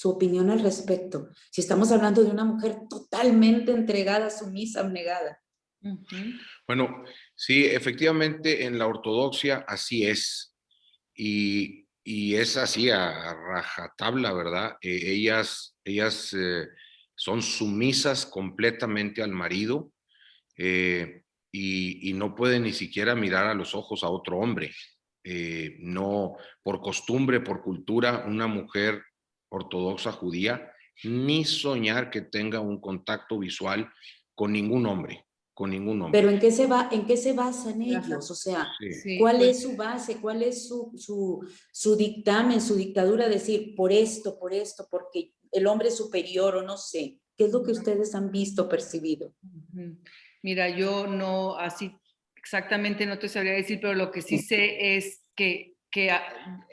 opinión al respecto? Si estamos hablando de una mujer totalmente entregada, sumisa, abnegada. Bueno, sí, efectivamente en la ortodoxia así es. Y es así a rajatabla, ¿verdad? Ellas son sumisas completamente al marido y no pueden ni siquiera mirar a los ojos a otro hombre. No, por costumbre, por cultura, una mujer ortodoxa judía, ni soñar que tenga un contacto visual con ningún hombre, con ningún hombre. Pero ¿en qué se basan ellos? O sea, Sí. ¿cuál es su base? ¿Cuál es su dictamen, su dictadura? Decir, por esto, porque el hombre es superior o no sé. ¿Qué es lo que ustedes han visto, percibido? Mira, yo no, así exactamente no te sabría decir, pero lo que sí sé es que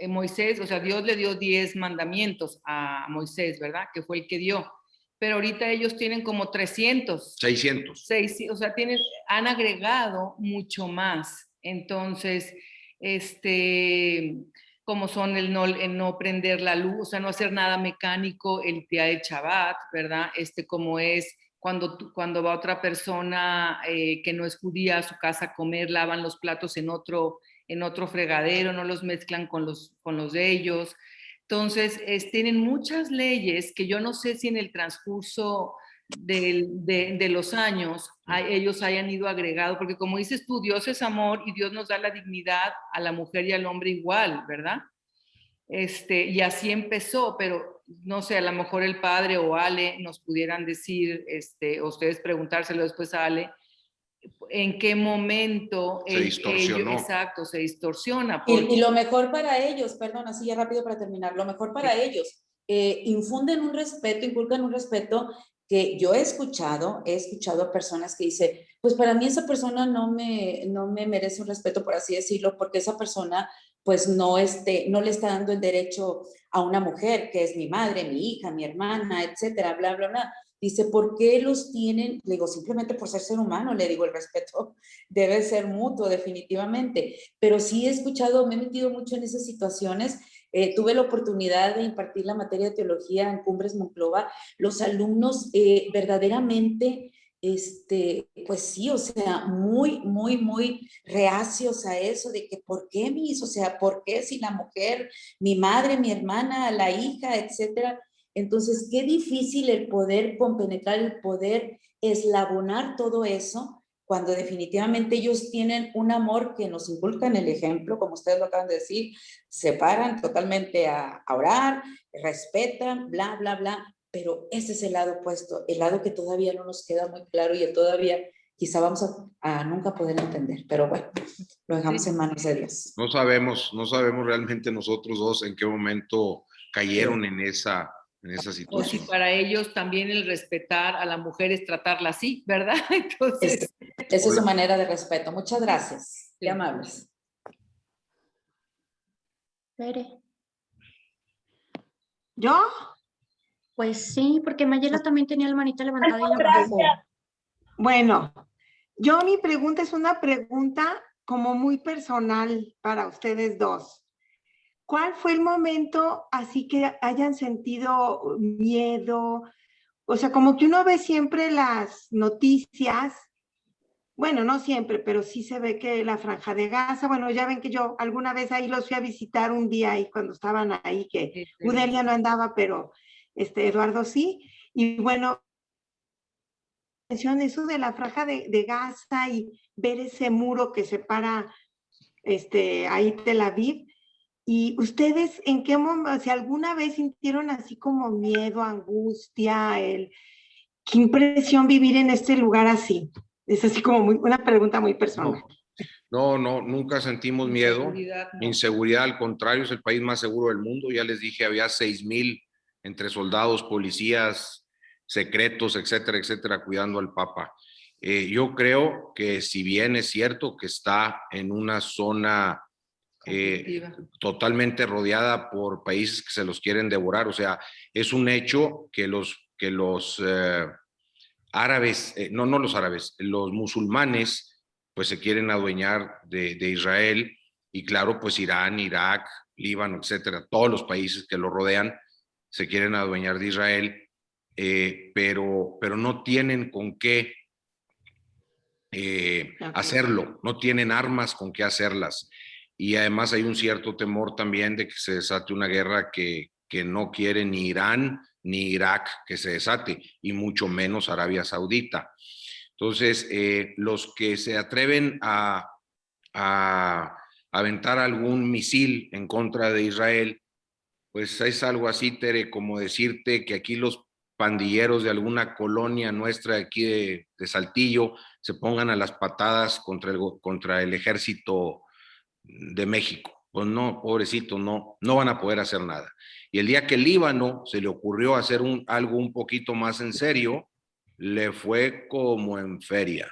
Moisés, o sea, Dios le dio 10 mandamientos a Moisés, ¿verdad? Que fue el que dio. Pero ahorita ellos tienen como 300. 600. O sea, han agregado mucho más. Entonces, como son el no prender la luz, o sea, no hacer nada mecánico el día de Shabbat, ¿verdad? Como es cuando va otra persona que no es judía a su casa a comer, lavan los platos en otro fregadero, no los mezclan con los de ellos. Entonces, tienen muchas leyes que yo no sé si en el transcurso de los años ellos hayan ido agregado, porque como dices tú, Dios es amor y Dios nos da la dignidad a la mujer y al hombre igual, ¿verdad? Y así empezó, pero no sé, a lo mejor el padre o Ale nos pudieran decir, o ustedes preguntárselo después a Ale, en qué momento se distorsionó. Exacto, se distorsiona. Y lo mejor para ellos, perdón, así ya rápido para terminar, lo mejor para ellos, infunden un respeto, inculcan un respeto que yo he escuchado a personas que dicen, pues para mí esa persona no me merece un respeto, por así decirlo, porque esa persona pues no le está dando el derecho a una mujer, que es mi madre, mi hija, mi hermana, etcétera, bla, bla, bla. Dice, ¿por qué los tienen? Le digo, simplemente por ser humano, le digo, el respeto debe ser mutuo, definitivamente. Pero sí he escuchado, me he metido mucho en esas situaciones. Tuve la oportunidad de impartir la materia de teología en Cumbres Monclova. Los alumnos verdaderamente, pues sí, o sea, muy, muy, muy reacios a eso de que, ¿por qué o sea, por qué si la mujer, mi madre, mi hermana, la hija, etcétera? Entonces, qué difícil el poder compenetrar, el poder eslabonar todo eso, cuando definitivamente ellos tienen un amor que nos inculcan el ejemplo, como ustedes lo acaban de decir, se paran totalmente a orar, respetan, bla, bla, bla, pero ese es el lado opuesto, el lado que todavía no nos queda muy claro y todavía quizá vamos a nunca poder entender, pero bueno, lo dejamos en manos de Dios. No sabemos realmente nosotros dos en qué momento cayeron en esa situación. O si para ellos también el respetar a la mujer es tratarla así, ¿verdad? Entonces, esa es su manera de respeto. Muchas gracias. Qué amables. ¿Yo? Pues sí, porque Mayela también tenía la manita levantada y la bajó. Bueno, mi pregunta es una pregunta como muy personal para ustedes dos. ¿Cuál fue el momento así que hayan sentido miedo? O sea, como que uno ve siempre las noticias, bueno, no siempre, pero sí se ve que la Franja de Gaza, bueno, ya ven que yo alguna vez ahí los fui a visitar un día ahí cuando estaban ahí, que Udelia no andaba, pero Eduardo sí, y bueno, eso de la Franja de Gaza y ver ese muro que separa ahí Tel Aviv. ¿Y ustedes en qué momento, si alguna vez sintieron así como miedo, angustia, qué impresión vivir en este lugar así? Es así como una pregunta muy personal. No, nunca sentimos miedo. Inseguridad, no. Inseguridad, al contrario, es el país más seguro del mundo. Ya les dije, había 6,000 entre soldados, policías, secretos, etcétera, etcétera, cuidando al Papa. Yo creo que si bien es cierto que está en una zona totalmente rodeada por países que se los quieren devorar, o sea, es un hecho que los árabes, no los árabes, los musulmanes, pues se quieren adueñar de Israel, y claro, pues Irán, Irak, Líbano, etcétera, todos los países que lo rodean se quieren adueñar de Israel, pero no tienen con qué hacerlo, no tienen armas con qué hacerlas. Y además hay un cierto temor también de que se desate una guerra que no quiere ni Irán ni Irak que se desate, y mucho menos Arabia Saudita. Entonces, los que se atreven a aventar algún misil en contra de Israel, pues es algo así, Tere, como decirte que aquí los pandilleros de alguna colonia nuestra de aquí de Saltillo se pongan a las patadas contra el ejército de México. Pues no, pobrecito, no van a poder hacer nada. Y el día que el Líbano se le ocurrió hacer algo un poquito más en serio, le fue como en feria,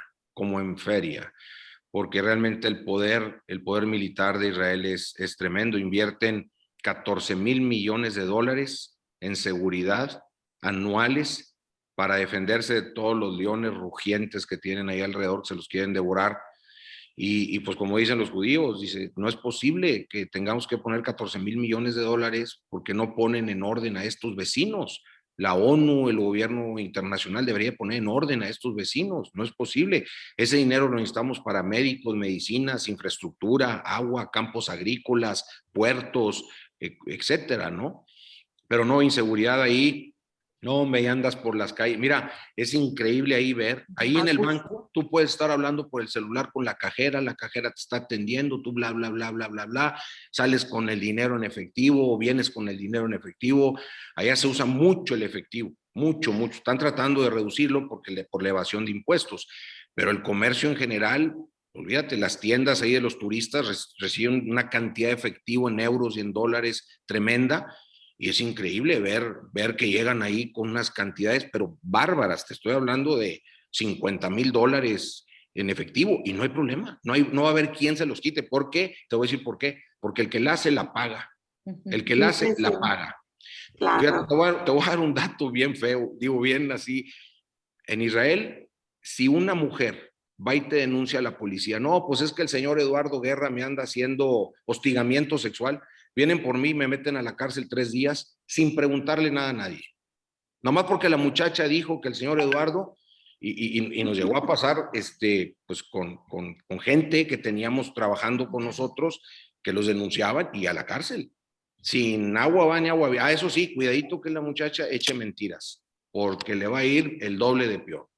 porque realmente el poder militar de Israel es tremendo. Invierten 14,000 millones de dólares en seguridad anuales para defenderse de todos los leones rugientes que tienen ahí alrededor, que se los quieren devorar. Y pues como dicen los judíos, dice, no es posible que tengamos que poner 14,000 millones de dólares porque no ponen en orden a estos vecinos. La ONU, el gobierno internacional debería poner en orden a estos vecinos. No es posible. Ese dinero lo necesitamos para médicos, medicinas, infraestructura, agua, campos agrícolas, puertos, etcétera, ¿no? Pero no, inseguridad ahí. No, me andas por las calles. Mira, es increíble ahí ver. Ahí en el banco, tú puedes estar hablando por el celular con la cajera te está atendiendo, tú bla, bla, bla, bla, bla, bla. Sales con el dinero en efectivo o vienes con el dinero en efectivo. Allá se usa mucho el efectivo, mucho, mucho. Están tratando de reducirlo por la evasión de impuestos. Pero el comercio en general, olvídate, las tiendas ahí de los turistas reciben una cantidad de efectivo en euros y en dólares tremenda. Y es increíble ver que llegan ahí con unas cantidades, pero bárbaras. Te estoy hablando de 50,000 dólares en efectivo y no hay problema. No va a haber quien se los quite. ¿Por qué? Te voy a decir por qué. Porque el que la hace, la paga. El que la hace, la paga. Claro. Fíjate, te voy a dar un dato bien feo, digo bien así. En Israel, si una mujer va y te denuncia a la policía, no, pues es que el señor Eduardo Guerra me anda haciendo hostigamiento sexual, vienen por mí, me meten a la cárcel 3 días sin preguntarle nada a nadie. Nomás porque la muchacha dijo que el señor Eduardo, y nos llegó a pasar pues con gente que teníamos trabajando con nosotros, que los denunciaban y a la cárcel. Sin agua va ni agua. Eso sí, cuidadito que la muchacha eche mentiras, porque le va a ir el doble de peor.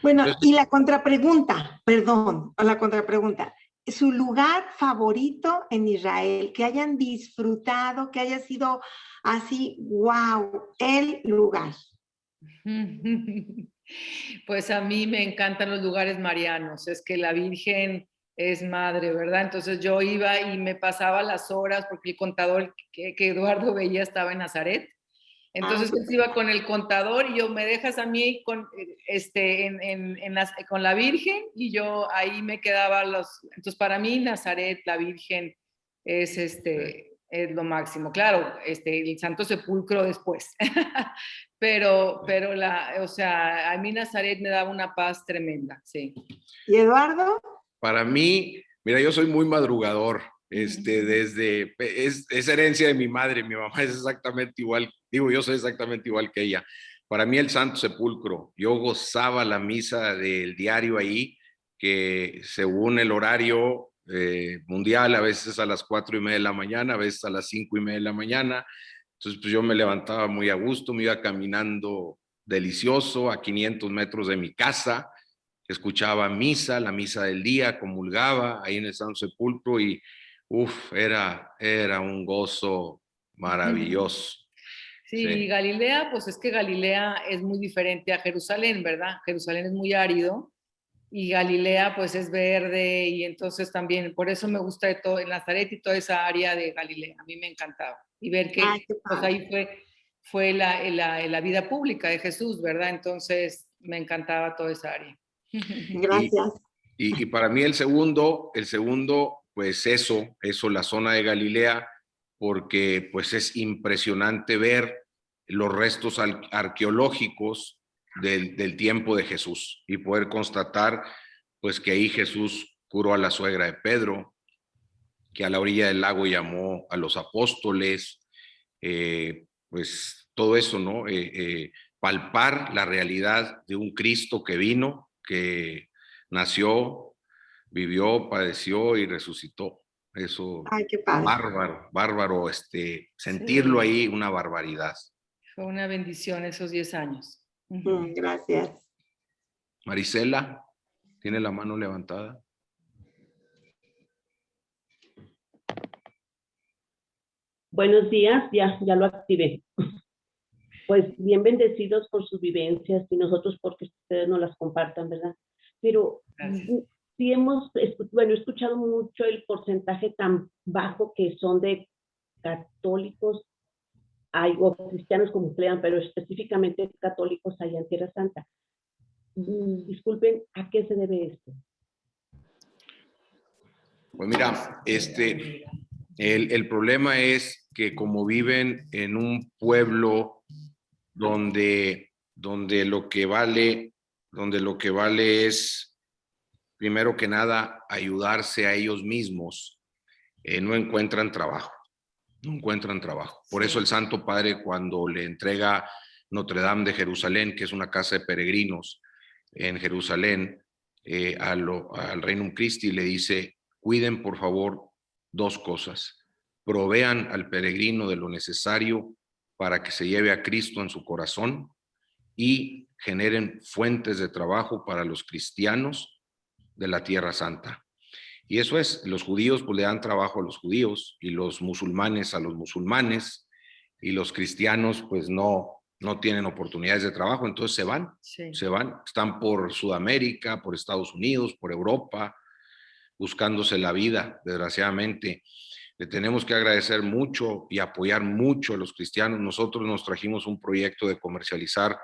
Bueno, entonces, y la contrapregunta, su lugar favorito en Israel, que hayan disfrutado, que haya sido así, wow, el lugar. Pues a mí me encantan los lugares marianos, es que la Virgen es madre, ¿verdad? Entonces yo iba y me pasaba las horas porque el contador que Eduardo veía estaba en Nazaret. Entonces él iba con el contador y yo, me dejas a mí con la Virgen, y yo ahí me quedaba entonces para mí Nazaret, la Virgen es lo máximo. Claro, el Santo Sepulcro después. pero o sea, a mí Nazaret me daba una paz tremenda, sí. ¿Y Eduardo? Para mí, mira, yo soy muy madrugador. Es herencia de mi madre, mi mamá es exactamente igual, yo soy exactamente igual que ella. Para mí el Santo Sepulcro, yo gozaba la misa del diario ahí, que según el horario mundial, a veces a las 4:30 de la mañana, a veces a las 5:30 de la mañana, entonces pues yo me levantaba muy a gusto, me iba caminando delicioso a 500 metros de mi casa, escuchaba misa, la misa del día, comulgaba ahí en el Santo Sepulcro y era un gozo maravilloso. Sí, sí. Galilea, pues es que Galilea es muy diferente a Jerusalén, ¿verdad? Jerusalén es muy árido y Galilea pues es verde, y entonces también, por eso me gusta de todo, en Nazaret y toda esa área de Galilea, a mí me encantaba. Y ver que Ay, qué pues padre. ahí fue la vida pública de Jesús, ¿verdad? Entonces me encantaba toda esa área. Gracias. Y para mí el segundo, pues eso, la zona de Galilea, porque pues es impresionante ver los restos arqueológicos del tiempo de Jesús y poder constatar pues que ahí Jesús curó a la suegra de Pedro, que a la orilla del lago llamó a los apóstoles, pues todo eso, ¿no? Palpar la realidad de un Cristo que vino, que nació, vivió, padeció y resucitó. Eso, Ay, qué padre. bárbaro, sentirlo ahí, una barbaridad. Fue una bendición esos 10 años. Gracias. Marisela, ¿tiene la mano levantada? Buenos días, ya lo activé. Pues bien bendecidos por sus vivencias y nosotros porque ustedes nos las compartan, ¿verdad? Pero sí he escuchado mucho el porcentaje tan bajo que son de católicos o cristianos como crean, pero específicamente católicos allá en Tierra Santa. Disculpen, ¿a qué se debe esto? Pues mira, el problema es que como viven en un pueblo donde lo que vale es, primero que nada, ayudarse a ellos mismos, no encuentran trabajo. Por eso el Santo Padre, cuando le entrega Notre Dame de Jerusalén, que es una casa de peregrinos en Jerusalén, al Regnum Christi, le dice: cuiden por favor dos cosas: provean al peregrino de lo necesario para que se lleve a Cristo en su corazón, y generen fuentes de trabajo para los cristianos de la Tierra Santa. Y eso es, los judíos pues le dan trabajo a los judíos, y los musulmanes a los musulmanes, y los cristianos pues no tienen oportunidades de trabajo, entonces se van, están por Sudamérica, por Estados Unidos, por Europa, buscándose la vida, desgraciadamente. Le tenemos que agradecer mucho y apoyar mucho a los cristianos. Nosotros nos trajimos un proyecto de comercializar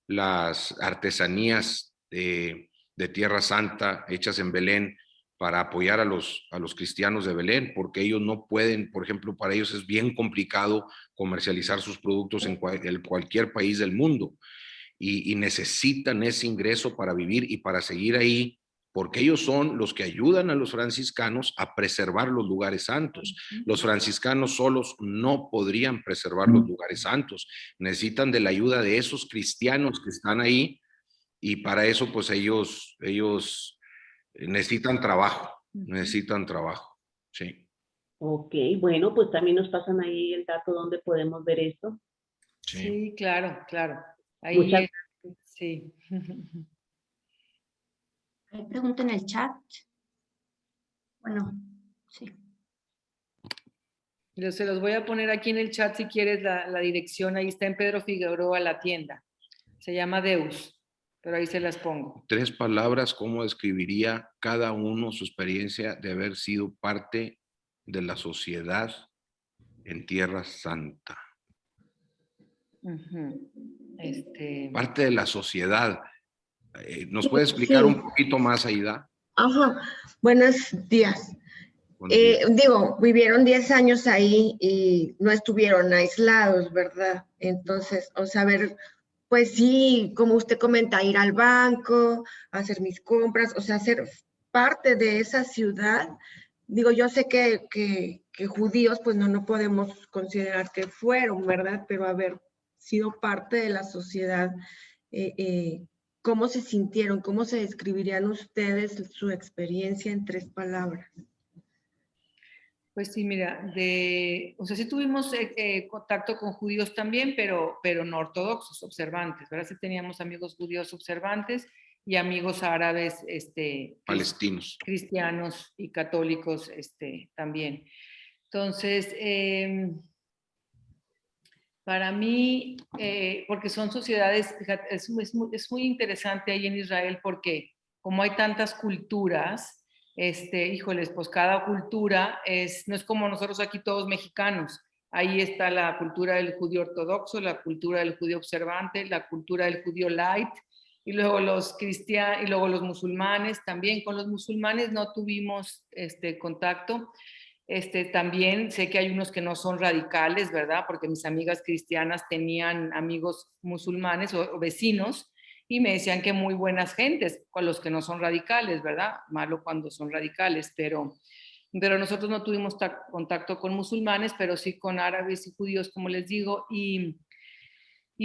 las artesanías de Tierra Santa hechas en Belén, para apoyar a los cristianos de Belén, porque ellos no pueden, por ejemplo, para ellos es bien complicado comercializar sus productos en cualquier país del mundo, y necesitan ese ingreso para vivir y para seguir ahí, porque ellos son los que ayudan a los franciscanos a preservar los lugares santos. Los franciscanos solos no podrían preservar los lugares santos, necesitan de la ayuda de esos cristianos que están ahí, y para eso pues ellos necesitan trabajo, sí. Ok, bueno, pues también nos pasan ahí el dato donde podemos ver esto. Sí, claro. Ahí, muchas sí. ¿Hay pregunta en el chat? Bueno, sí. Se los voy a poner aquí en el chat si quieres la dirección. Ahí está en Pedro Figueroa la tienda. Se llama Deus, pero ahí se las pongo. 3 palabras, ¿cómo describiría cada uno su experiencia de haber sido parte de la sociedad en Tierra Santa? Parte de la sociedad. ¿Nos puede explicar un poquito más, Aida? Ajá, buenos días. Vivieron 10 años ahí y no estuvieron aislados, ¿verdad? Entonces, pues sí, como usted comenta, ir al banco, hacer mis compras, ser parte de esa ciudad. Yo sé que judíos, pues no podemos considerar que fueron, ¿verdad? Pero haber sido parte de la sociedad, ¿cómo se sintieron? ¿Cómo se describirían ustedes su experiencia en 3 palabras? Pues sí, mira, sí tuvimos contacto con judíos también, pero no ortodoxos, observantes, ¿verdad? Sí teníamos amigos judíos observantes y amigos árabes, palestinos, cristianos y católicos, también. Entonces, para mí, porque son sociedades, fíjate, es muy interesante ahí en Israel, porque como hay tantas culturas, híjoles, pues cada cultura no es como nosotros aquí todos mexicanos. Ahí está la cultura del judío ortodoxo, la cultura del judío observante, la cultura del judío light, y luego los cristianos, y luego los musulmanes. También con los musulmanes no tuvimos contacto. También sé que hay unos que no son radicales, ¿verdad? Porque mis amigas cristianas tenían amigos musulmanes o vecinos, y me decían que muy buenas gentes, con los que no son radicales, ¿verdad? Malo cuando son radicales, pero nosotros no tuvimos contacto con musulmanes, pero sí con árabes y judíos, como les digo, y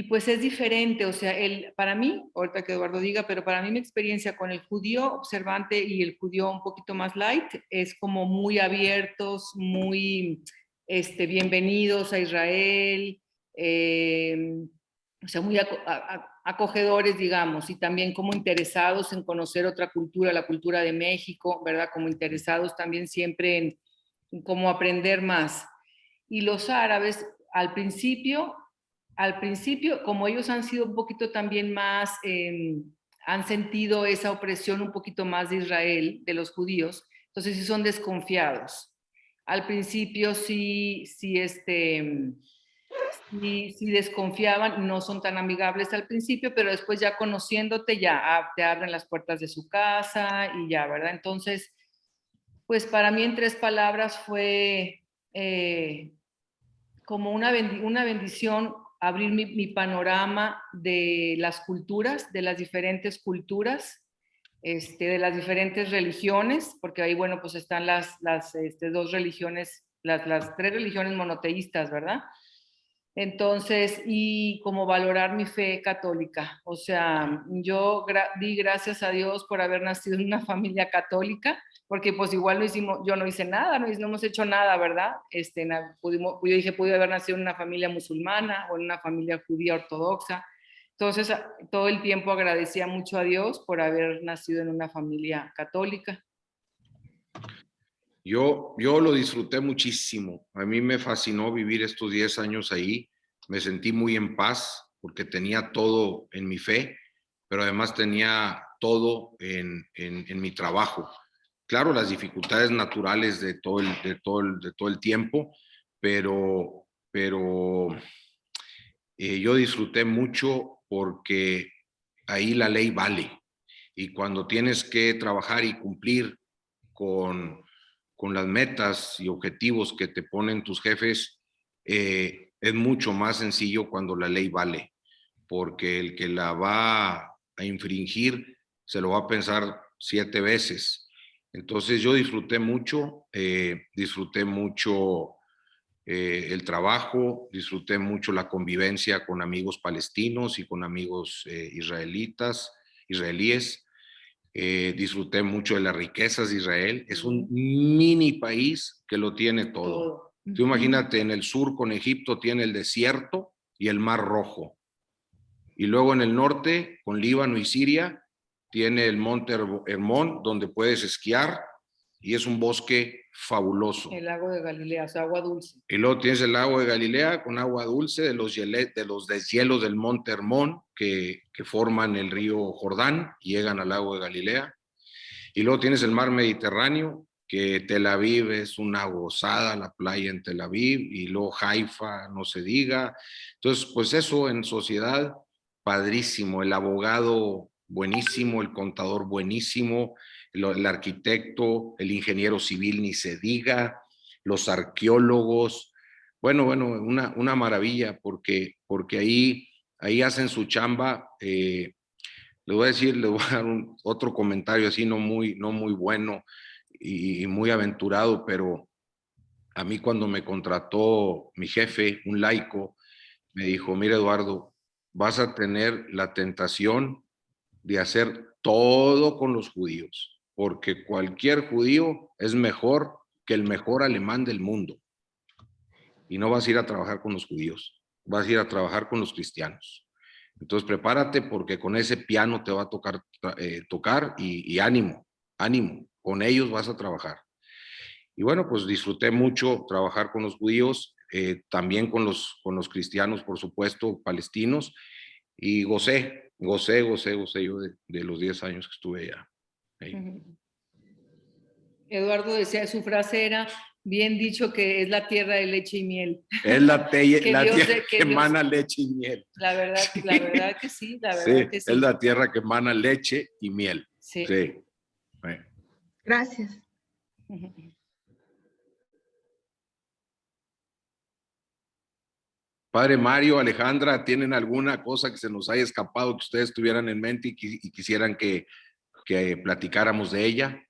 pues es diferente, o sea, para mí, ahorita que Eduardo diga, pero para mí mi experiencia con el judío observante y el judío un poquito más light es como muy abiertos, muy bienvenidos a Israel, o sea, muy acogedores, digamos, y también como interesados en conocer otra cultura, la cultura de México, ¿verdad? Como interesados también siempre en cómo aprender más. Y los árabes, al principio, como ellos han sido un poquito también más, han sentido esa opresión un poquito más de Israel, de los judíos, entonces sí son desconfiados. Al principio sí desconfiaban, no son tan amigables al principio, pero después ya conociéndote ya te abren las puertas de su casa y ya, ¿verdad? Entonces, pues para mí en 3 palabras fue como una bendición abrir mi panorama de las culturas, de las diferentes culturas, de las diferentes religiones, porque ahí, bueno, pues están las 2 religiones, las 3 religiones monoteístas, ¿verdad? Entonces, y como valorar mi fe católica. O sea, yo di gracias a Dios por haber nacido en una familia católica, porque pues igual yo no hice nada, no hemos hecho nada, ¿verdad? Yo dije, pude haber nacido en una familia musulmana o en una familia judía ortodoxa. Entonces, todo el tiempo agradecía mucho a Dios por haber nacido en una familia católica. Yo lo disfruté muchísimo. A mí me fascinó vivir estos 10 años ahí. Me sentí muy en paz porque tenía todo en mi fe, pero además tenía todo en mi trabajo. Claro, las dificultades naturales de todo el tiempo, pero yo disfruté mucho porque ahí la ley vale. Y cuando tienes que trabajar y cumplir con las metas y objetivos que te ponen tus jefes, es mucho más sencillo cuando la ley vale, porque el que la va a infringir se lo va a pensar 7 veces. Entonces yo disfruté mucho el trabajo, disfruté mucho la convivencia con amigos palestinos y con amigos israelíes. Disfruté mucho de las riquezas de Israel. Es un mini país que lo tiene todo. Tú imagínate, en el sur con Egipto tiene el desierto y el Mar Rojo. Y luego en el norte, con Líbano y Siria, tiene el Monte Hermón, donde puedes esquiar, y es un bosque fabuloso. El lago de Galilea, o sea, agua dulce. Y luego tienes el lago de Galilea con agua dulce de los deshielos del Monte Hermón que forman el río Jordán y llegan al lago de Galilea. Y luego tienes el mar Mediterráneo, que Tel Aviv es una gozada, la playa en Tel Aviv, y luego Haifa, no se diga. Entonces, pues eso en sociedad, padrísimo. El abogado buenísimo, el contador buenísimo, el arquitecto, el ingeniero civil ni se diga, los arqueólogos. Bueno, una maravilla porque ahí hacen su chamba. Le voy a dar otro comentario así no muy bueno y muy aventurado, pero a mí cuando me contrató mi jefe, un laico, me dijo: mira, Eduardo, vas a tener la tentación de hacer todo con los judíos, porque cualquier judío es mejor que el mejor alemán del mundo. Y no vas a ir a trabajar con los judíos, vas a ir a trabajar con los cristianos. Entonces prepárate porque con ese piano te va a tocar y ánimo, con ellos vas a trabajar. Y bueno, pues disfruté mucho trabajar con los judíos, también con los cristianos, por supuesto, palestinos, y gocé yo de los 10 años que estuve allá. Sí. Eduardo decía, su frase era, bien dicho que es la tierra de leche y miel. Es la Que tierra Dios- que que Dios- emana leche y miel. La verdad que sí, la Sí, verdad que sí. es la tierra que emana leche y miel. Sí. Sí. Gracias. Padre Mario, Alejandra, ¿tienen alguna cosa que se nos haya escapado que ustedes tuvieran en mente y quisieran que platicáramos de ella?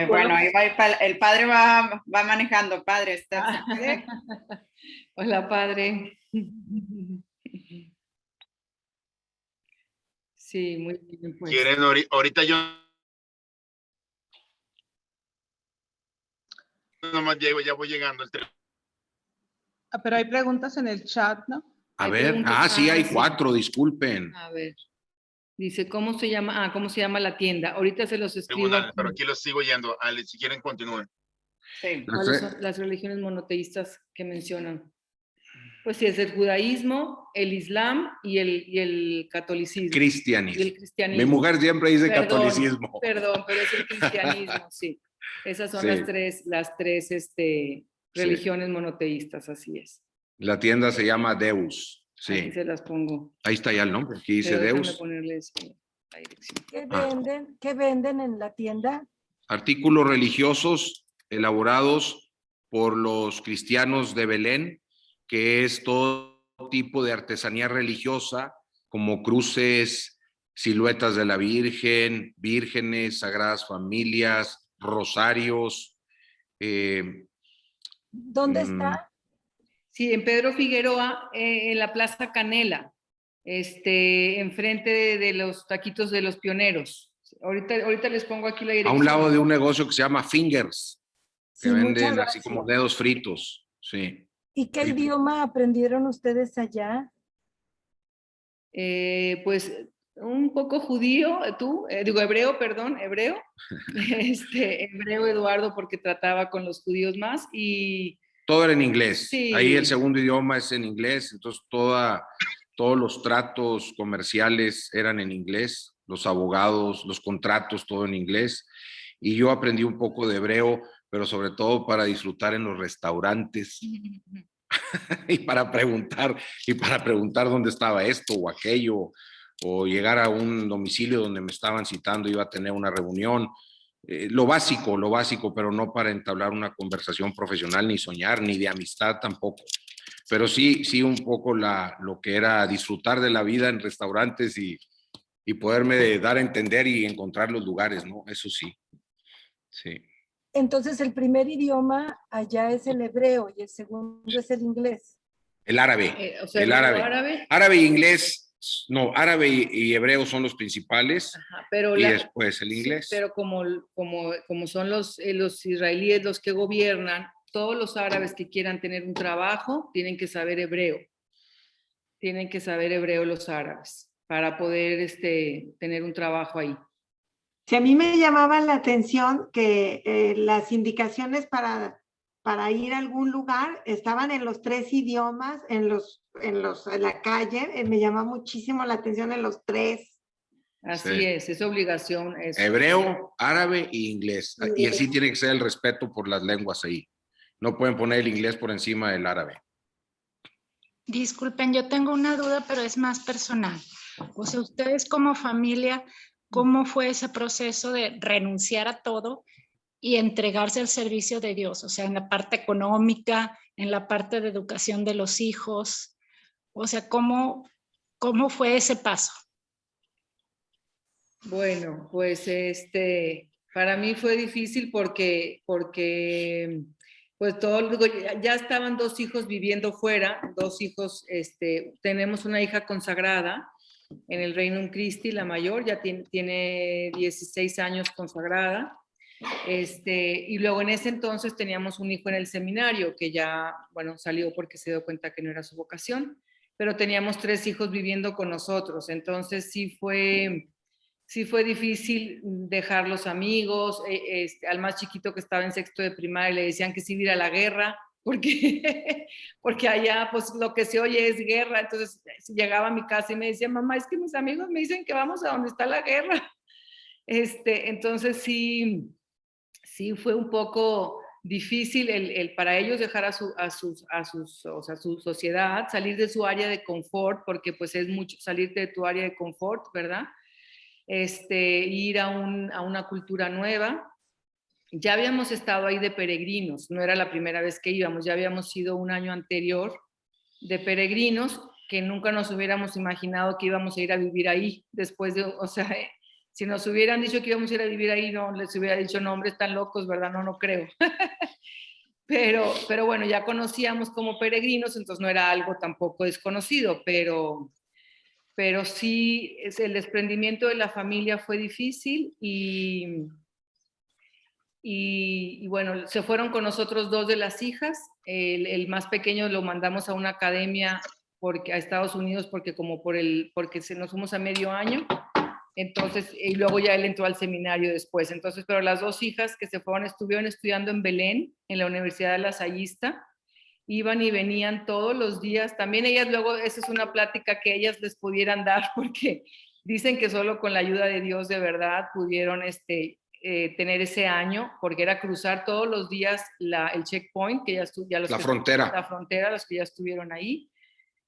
Bueno, ahí va el padre va manejando. Padre, ¿está? Hola, padre. Sí, muy bien. Pues. ¿Quieren ahorita yo nomás llego, ya voy llegando? Pero hay preguntas en el chat, ¿no? A ver, sí, hay 4, disculpen. A ver, dice, ¿cómo se llama? ¿Cómo se llama la tienda? Ahorita se los escribo. Pero aquí los sigo yendo. Si quieren, continúen. Sí. ¿Cuáles son las religiones monoteístas que mencionan? Pues sí, es el judaísmo, el islam y el catolicismo. Cristianismo. Y el cristianismo. Mi mujer siempre dice catolicismo. Perdón, pero es el cristianismo, sí. Esas son Sí. las tres religiones monoteístas, así es. La tienda se llama Deus. Sí. Aquí se las pongo. Ahí está ya el nombre. Aquí dice Pero déjame Deus. ponerles la dirección. ¿Qué venden en la tienda? Artículos religiosos elaborados por los cristianos de Belén, que es todo tipo de artesanía religiosa, como cruces, siluetas de la Virgen, vírgenes, sagradas familias, rosarios. ¿Dónde está? Sí, en Pedro Figueroa, en la Plaza Canela, enfrente de los taquitos de los pioneros. Ahorita les pongo aquí la dirección. A un lado de un negocio que se llama Fingers, que Sí, venden así como dedos fritos. Sí. ¿Y qué idioma aprendieron ustedes allá? Pues un poco judío, hebreo, perdón, hebreo. Hebreo, Eduardo, porque trataba con los judíos más y... Todo era en inglés. Sí. Ahí el segundo idioma es en inglés, entonces todos los tratos comerciales eran en inglés, los abogados, los contratos, todo en inglés. Y yo aprendí un poco de hebreo, pero sobre todo para disfrutar en los restaurantes y para preguntar dónde estaba esto o aquello, o llegar a un domicilio donde me estaban citando, iba a tener una reunión. Lo básico, pero no para entablar una conversación profesional, ni soñar, ni de amistad tampoco. Pero sí un poco lo que era disfrutar de la vida en restaurantes y poderme dar a entender y encontrar los lugares, ¿no? Eso sí. Sí. Entonces, el primer idioma allá es el hebreo y el segundo es el inglés. El árabe. O sea, el árabe. Árabe e inglés. No, árabe y hebreo son los principales. Ajá, pero y después el inglés. Sí, pero como son los israelíes los que gobiernan, todos los árabes que quieran tener un trabajo tienen que saber hebreo. Tienen que saber hebreo los árabes para poder tener un trabajo ahí. Si a mí me llamaba la atención que las indicaciones para ir a algún lugar estaban en los 3 idiomas, en la calle, me llama muchísimo la atención en los 3. Así es obligación. Hebreo, árabe e inglés. Y así tiene que ser el respeto por las lenguas ahí. No pueden poner el inglés por encima del árabe. Disculpen, yo tengo una duda, pero es más personal. O sea, ustedes como familia, ¿cómo fue ese proceso de renunciar a todo y entregarse al servicio de Dios? O sea, en la parte económica, en la parte de educación de los hijos. O sea, ¿cómo fue ese paso? Bueno, pues para mí fue difícil porque pues ya estaban 2 hijos viviendo fuera, 2 hijos, tenemos una hija consagrada en el Reino Christi, la mayor, ya tiene 16 años consagrada, y luego en ese entonces teníamos un hijo en el seminario que ya, bueno, salió porque se dio cuenta que no era su vocación, pero teníamos 3 hijos viviendo con nosotros, entonces sí fue difícil dejar los amigos, al más chiquito que estaba en 6º de primaria le decían que se iba a ir a la guerra, porque, porque allá pues lo que se oye es guerra. Entonces llegaba a mi casa y me decía, mamá, es que mis amigos me dicen que vamos a donde está la guerra. Entonces sí fue un poco difícil el para ellos dejar a su sociedad, salir de su área de confort, porque pues es mucho salirte de tu área de confort, ¿verdad? Ir a una cultura nueva. Ya habíamos estado ahí de peregrinos, no era la primera vez que íbamos, ya habíamos ido un año anterior de peregrinos, que nunca nos hubiéramos imaginado que íbamos a ir a vivir ahí, después de, o sea, si nos hubieran dicho que íbamos a ir a vivir ahí, no les hubiera dicho, no, hombre, están locos, ¿verdad? No creo. Pero bueno, ya conocíamos como peregrinos, entonces no era algo tampoco desconocido, pero sí, el desprendimiento de la familia fue difícil y bueno, se fueron con nosotros 2 de las hijas. El más pequeño lo mandamos a una academia a Estados Unidos porque nos fuimos a medio año. Entonces, y luego ya él entró al seminario después. Entonces, pero las 2 hijas que se fueron estuvieron estudiando en Belén, en la Universidad de Lasallista. Iban y venían todos los días. También ellas luego, esa es una plática que ellas les pudieran dar, porque dicen que solo con la ayuda de Dios de verdad pudieron tener ese año, porque era cruzar todos los días el checkpoint, que ya los la que frontera. La frontera, los que ya estuvieron ahí.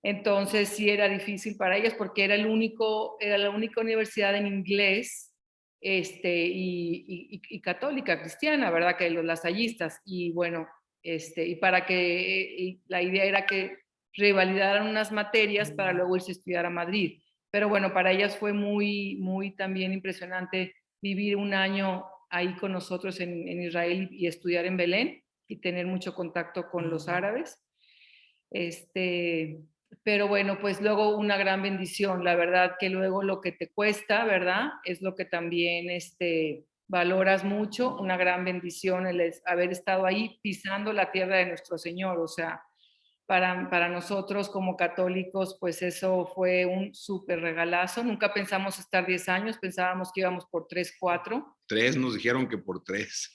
Entonces sí era difícil para ellas porque era la única universidad en inglés y católica, cristiana, ¿verdad? Que los lasallistas. Y bueno, y la idea era que revalidaran unas materias para luego irse a estudiar a Madrid. Pero bueno, para ellas fue muy, muy también impresionante vivir un año ahí con nosotros en Israel y estudiar en Belén y tener mucho contacto con los árabes. Pero bueno, pues luego una gran bendición, la verdad que luego lo que te cuesta, ¿verdad? Es lo que también valoras mucho, una gran bendición el haber estado ahí pisando la tierra de nuestro Señor, o sea, para nosotros como católicos, pues eso fue un súper regalazo. Nunca pensamos estar 10 años, pensábamos que íbamos por 3, 4. 3 nos dijeron que por 3.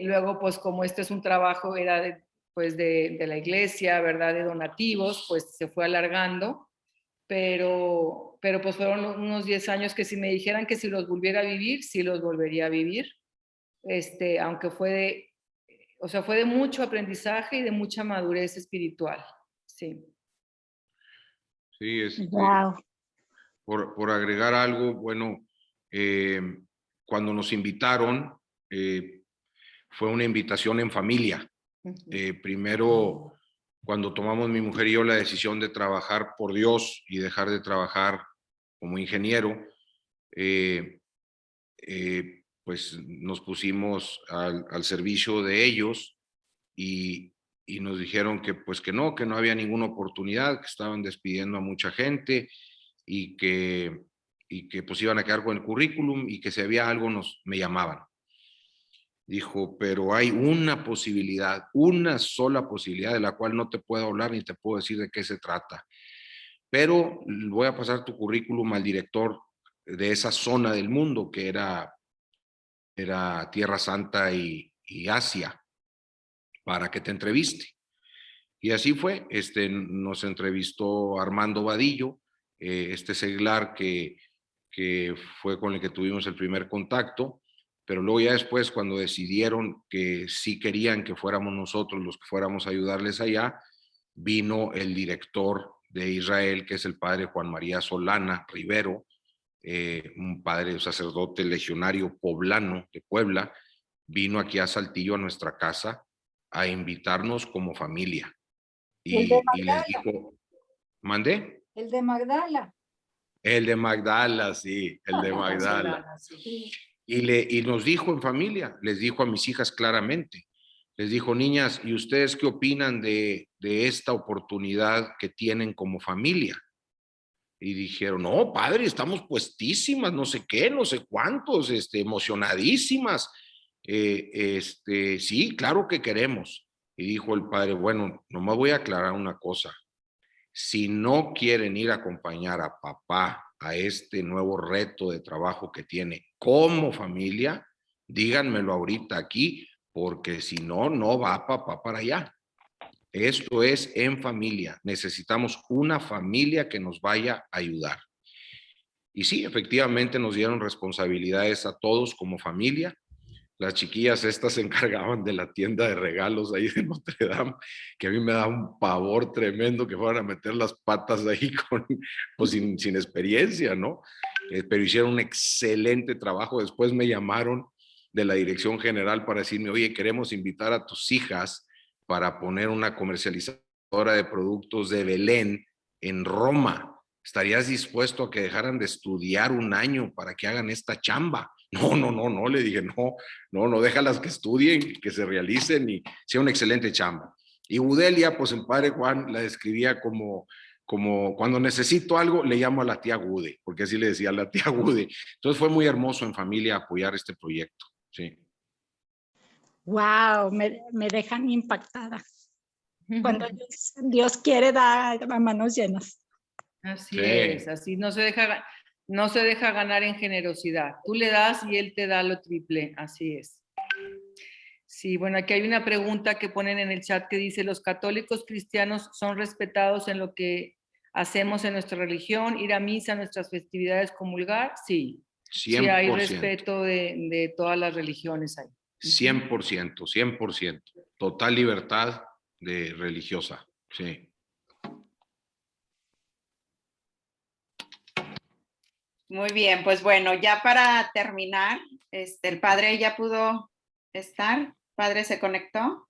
Luego, pues como este es un trabajo, era de la iglesia, ¿verdad? De donativos, pues se fue alargando, pero pues fueron unos 10 años que si me dijeran que si los volviera a vivir, sí los volvería a vivir, aunque fue de mucho aprendizaje y de mucha madurez espiritual, sí. Sí, Wow. por agregar algo, bueno, cuando nos invitaron, fue una invitación en familia. Primero, cuando tomamos mi mujer y yo la decisión de trabajar por Dios y dejar de trabajar como ingeniero, pues nos pusimos al servicio de ellos y nos dijeron que pues que no había ninguna oportunidad, que estaban despidiendo a mucha gente y que pues iban a quedar con el currículum y que si había algo me llamaban. Dijo, pero hay una posibilidad, una sola posibilidad de la cual no te puedo hablar ni te puedo decir de qué se trata. Pero voy a pasar tu currículum al director de esa zona del mundo, que era Tierra Santa y Asia, para que te entreviste. Y así fue, nos entrevistó Armando Vadillo, seglar que fue con el que tuvimos el primer contacto. Pero luego ya después, cuando decidieron que sí querían que fuéramos nosotros los que fuéramos a ayudarles allá, vino el director de Israel, que es el padre Juan María Solana Rivero, un padre sacerdote legionario poblano de Puebla, vino aquí a Saltillo, a nuestra casa, a invitarnos como familia. Y les dijo, ¿mandé? El de Magdala. El de Magdala, sí, el de Magdala. Sí. Y nos dijo en familia, les dijo a mis hijas claramente, les dijo, niñas, ¿y ustedes qué opinan de esta oportunidad que tienen como familia? Y dijeron, no, padre, estamos puestísimas, no sé qué, no sé cuántos, emocionadísimas. Sí, claro que queremos. Y dijo el padre, bueno, nomás voy a aclarar una cosa. Si no quieren ir a acompañar a papá a este nuevo reto de trabajo que tiene como familia, díganmelo ahorita aquí, porque si no, no va papá para allá. Esto es en familia. Necesitamos una familia que nos vaya a ayudar. Y sí, efectivamente nos dieron responsabilidades a todos como familia. Las chiquillas estas se encargaban de la tienda de regalos ahí de Notre Dame, que a mí me da un pavor tremendo que fueran a meter las patas ahí pues sin experiencia, ¿no? Pero hicieron un excelente trabajo. Después me llamaron de la dirección general para decirme, oye, queremos invitar a tus hijas para poner una comercializadora de productos de Belén en Roma. ¿Estarías dispuesto a que dejaran de estudiar un año para que hagan esta chamba? No, le dije, no, déjalas que estudien, que se realicen y sea una excelente chamba. Y Gudelia, pues el padre Juan la describía como cuando necesito algo, le llamo a la tía Gude, porque así le decía a la tía Gude. Entonces fue muy hermoso en familia apoyar este proyecto, sí. Wow, me dejan impactada. Cuando Dios quiere dar a manos llenas. Así es, así no se deja ganar en generosidad. Tú le das y Él te da lo triple, así es. Sí, bueno, aquí hay una pregunta que ponen en el chat que dice, ¿los católicos cristianos son respetados en lo que hacemos en nuestra religión? ¿Ir a misa, nuestras festividades, comulgar? Sí. 100%. Sí hay respeto de todas las religiones ahí. 100%. Total libertad religiosa, sí. Muy bien, pues bueno, ya para terminar, el padre ya pudo estar. ¿Padre se conectó?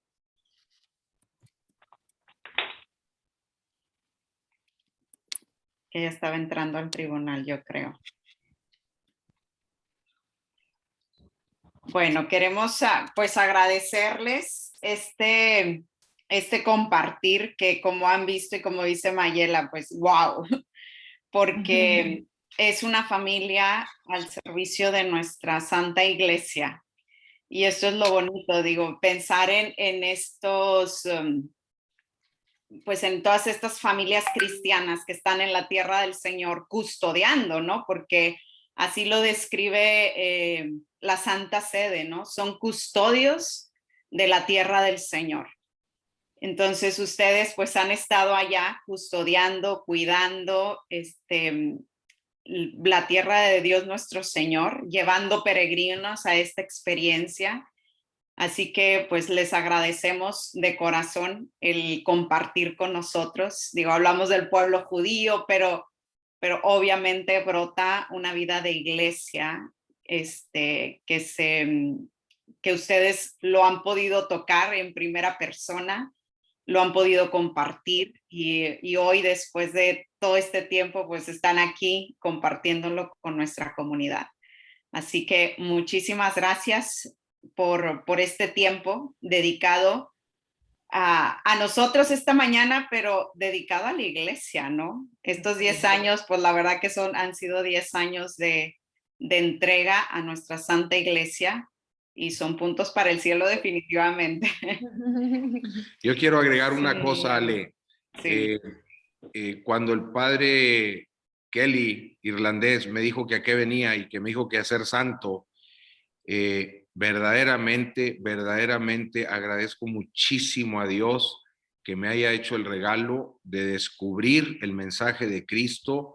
Que ya estaba entrando al tribunal, yo creo. Bueno, queremos pues agradecerles este compartir que como han visto y como dice Mayela, pues wow, porque es una familia al servicio de nuestra Santa Iglesia. Y esto es lo bonito, digo, pensar en estos, pues en todas estas familias cristianas que están en la tierra del Señor custodiando, ¿no? Porque así lo describe la Santa Sede, ¿no? Son custodios de la tierra del Señor. Entonces ustedes pues han estado allá custodiando, cuidando la tierra de Dios nuestro Señor, llevando peregrinos a esta experiencia. Así que pues les agradecemos de corazón el compartir con nosotros. Digo, hablamos del pueblo judío, pero obviamente brota una vida de iglesia que ustedes lo han podido tocar en primera persona, lo han podido compartir y hoy después de todo este tiempo pues están aquí compartiéndolo con nuestra comunidad. Así que muchísimas gracias por este tiempo dedicado a nosotros esta mañana, pero dedicado a la iglesia, ¿no? Estos 10 años, pues la verdad que han sido 10 años de entrega a nuestra Santa Iglesia y son puntos para el cielo definitivamente. Yo quiero agregar una cosa, Ale. Sí. Cuando el padre Kelly, irlandés, me dijo que a qué venía y que me dijo que a ser santo, verdaderamente agradezco muchísimo a Dios que me haya hecho el regalo de descubrir el mensaje de Cristo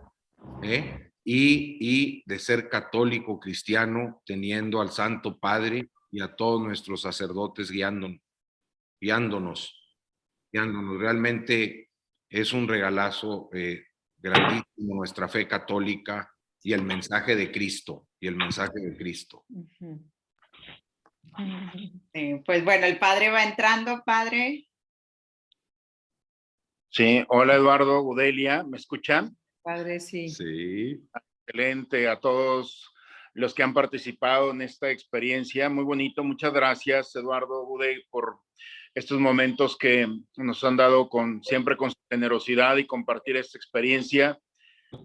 y de ser católico cristiano, teniendo al Santo Padre y a todos nuestros sacerdotes guiándonos. Realmente es un regalazo grandísimo nuestra fe católica y el mensaje de Cristo. Sí, pues bueno, el padre va entrando, padre. Sí, hola Eduardo, Gudelia, ¿me escuchan? Padre, sí. Sí. Excelente, a todos los que han participado en esta experiencia, muy bonito. Muchas gracias, Eduardo, Gude, por estos momentos que nos han dado siempre con generosidad y compartir esta experiencia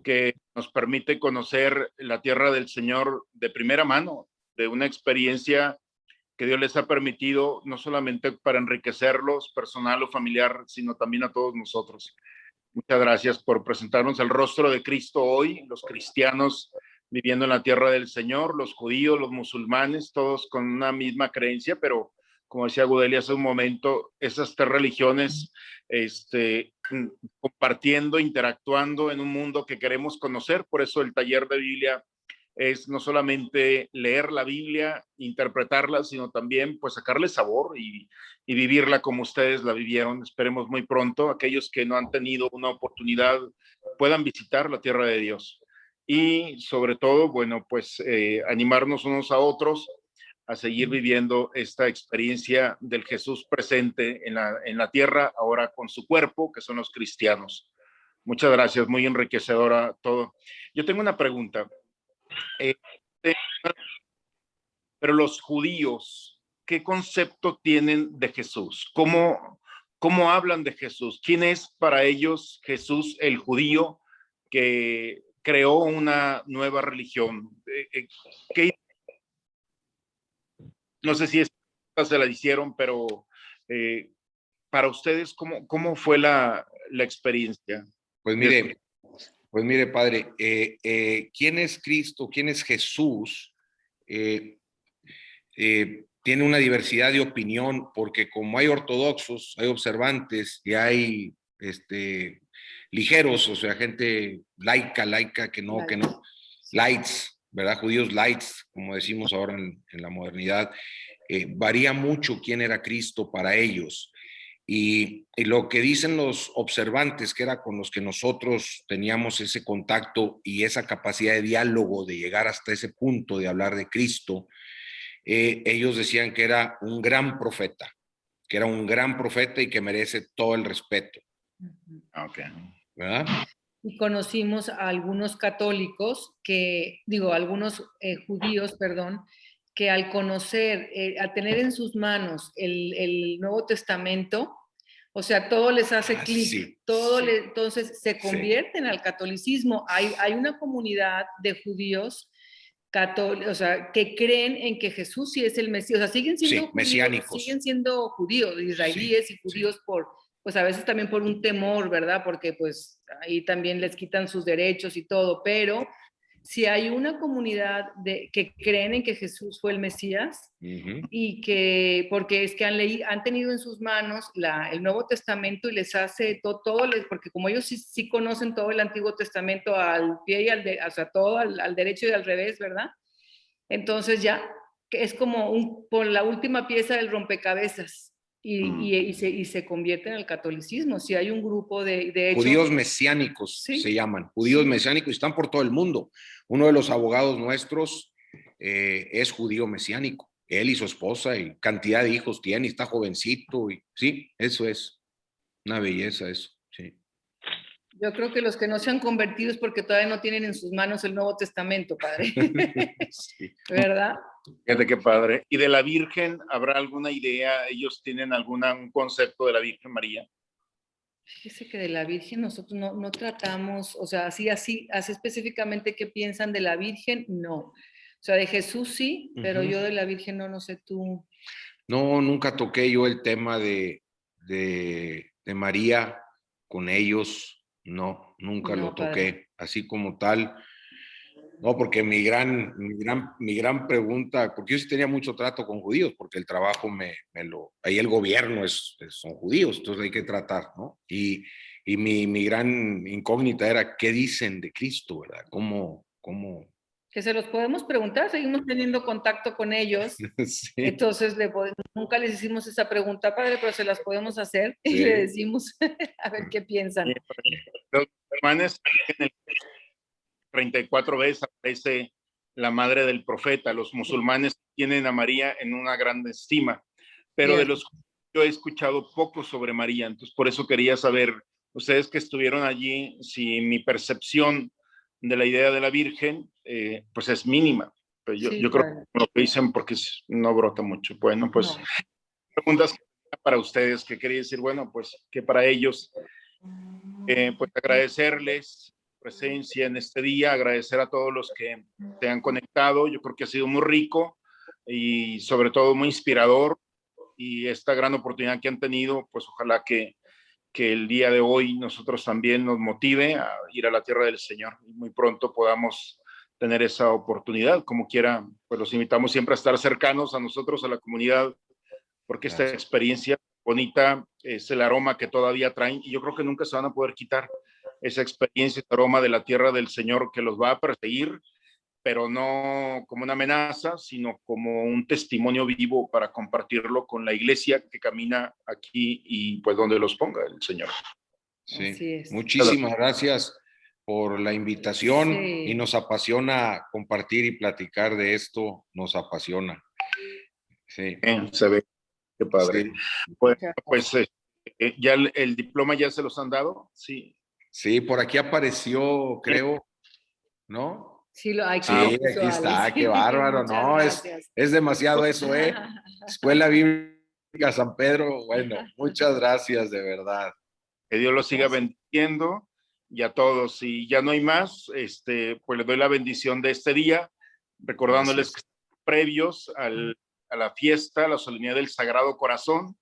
que nos permite conocer la tierra del Señor de primera mano, de una experiencia que Dios les ha permitido no solamente para enriquecerlos personal o familiar, sino también a todos nosotros. Muchas gracias por presentarnos el rostro de Cristo hoy, los cristianos viviendo en la tierra del Señor, los judíos, los musulmanes, todos con una misma creencia, pero como decía Gudelia hace un momento, esas tres religiones compartiendo, interactuando en un mundo que queremos conocer. Por eso el taller de Biblia es no solamente leer la Biblia, interpretarla, sino también pues sacarle sabor y vivirla como ustedes la vivieron. Esperemos muy pronto aquellos que no han tenido una oportunidad puedan visitar la tierra de Dios. Y sobre todo, bueno, pues animarnos unos a otros a seguir viviendo esta experiencia del Jesús presente en la tierra, ahora con su cuerpo, que son los cristianos. Muchas gracias, muy enriquecedora todo. Yo tengo una pregunta. Pero los judíos, ¿qué concepto tienen de Jesús? ¿Cómo hablan de Jesús? ¿Quién es para ellos Jesús, el judío que creó una nueva religión? No sé si se la hicieron, pero para ustedes, ¿cómo fue la experiencia? Pues mire, padre, ¿quién es Cristo? ¿Quién es Jesús? Tiene una diversidad de opinión, porque como hay ortodoxos, hay observantes y hay ligeros, o sea, gente laica, que no, lights, ¿verdad? Judíos lights, como decimos ahora en la modernidad. Varía mucho quién era Cristo para ellos. Y lo que dicen los observantes, que era con los que nosotros teníamos ese contacto y esa capacidad de diálogo, de llegar hasta ese punto de hablar de Cristo, ellos decían que era un gran profeta, y que merece todo el respeto. Okay. ¿Verdad? Y conocimos a algunos católicos algunos judíos, perdón, que al conocer, al tener en sus manos el Nuevo Testamento, o sea, todo les hace clic, entonces se convierten al catolicismo. Hay una comunidad de judíos católicos, o sea, que creen en que Jesús sí es el Mesías, o sea, siguen siendo judíos, mesiánicos. siguen siendo judíos, israelíes y judíos pues a veces también por un temor, ¿verdad? Porque pues ahí también les quitan sus derechos y todo, pero si hay una comunidad que creen en que Jesús fue el Mesías y porque es que han tenido en sus manos el Nuevo Testamento y les hace porque como ellos sí conocen todo el Antiguo Testamento al pie y o sea, todo al derecho y al revés, ¿verdad? Entonces ya es como por la última pieza del rompecabezas. Y se convierte en el catolicismo. Si hay un grupo de hecho, judíos mesiánicos se llaman, judíos mesiánicos, y están por todo el mundo. Uno de los abogados nuestros es judío mesiánico, él y su esposa, y cantidad de hijos tiene, y está jovencito, y sí, eso es una belleza eso, sí. Yo creo que los que no se han convertido es porque todavía no tienen en sus manos el Nuevo Testamento, padre. Sí. ¿Verdad? Fíjate qué padre. ¿Y de la Virgen habrá alguna idea? ¿Ellos tienen un concepto de la Virgen María? Fíjese que de la Virgen nosotros no tratamos, o sea, así específicamente qué piensan de la Virgen, no. O sea, de Jesús sí, pero yo de la Virgen no sé tú. No, nunca toqué yo el tema de María con ellos. No, nunca lo toqué, padre. Así como tal. No, porque mi gran pregunta, porque yo sí tenía mucho trato con judíos, porque el trabajo ahí el gobierno son judíos, entonces hay que tratar, ¿no? Y mi gran incógnita era, ¿qué dicen de Cristo, verdad? ¿Cómo? Que se los podemos preguntar, seguimos teniendo contacto con ellos. Sí. Entonces nunca les hicimos esa pregunta, padre, pero se las podemos hacer y le decimos a ver qué piensan. Los hermanos, en el 34 veces aparece la madre del profeta. Los musulmanes tienen a María en una gran estima, pero yo he escuchado poco sobre María, entonces por eso quería saber, ustedes que estuvieron allí, si mi percepción de la idea de la Virgen, pues es mínima. Pero yo creo que lo que dicen porque no brota mucho. Bueno, pues preguntas para ustedes, que quería decir, bueno, pues que para ellos, pues agradecerles presencia en este día, agradecer a todos los que se han conectado. Yo creo que ha sido muy rico y sobre todo muy inspirador, y esta gran oportunidad que han tenido, pues ojalá que el día de hoy nosotros también nos motive a ir a la tierra del Señor y muy pronto podamos tener esa oportunidad. Como quiera, pues los invitamos siempre a estar cercanos a nosotros, a la comunidad porque esta Gracias. experiencia bonita es el aroma que todavía traen y yo creo que nunca se van a poder quitar esa experiencia, ese aroma de la tierra del Señor que los va a perseguir, pero no como una amenaza, sino como un testimonio vivo para compartirlo con la iglesia que camina aquí y pues donde los ponga el Señor. Sí. Así es. Muchísimas gracias por la invitación Sí. y nos apasiona compartir y platicar de esto, nos apasiona. Sí. Se ve, qué padre. Sí. Pues ya el diploma ya se los han dado, sí. Sí, por aquí apareció, creo, ¿no? Sí, aquí, Sí, lo puso aquí está, Alex. qué bárbaro, Muchas no, gracias. es demasiado eso, ¿eh? Escuela Bíblica San Pedro, bueno, muchas gracias, de verdad. Que Dios los siga Gracias. bendiciendo y a todos. Si ya no hay más, pues le doy la bendición de este día, recordándoles que estamos previos a la fiesta, a la solemnidad del Sagrado Corazón,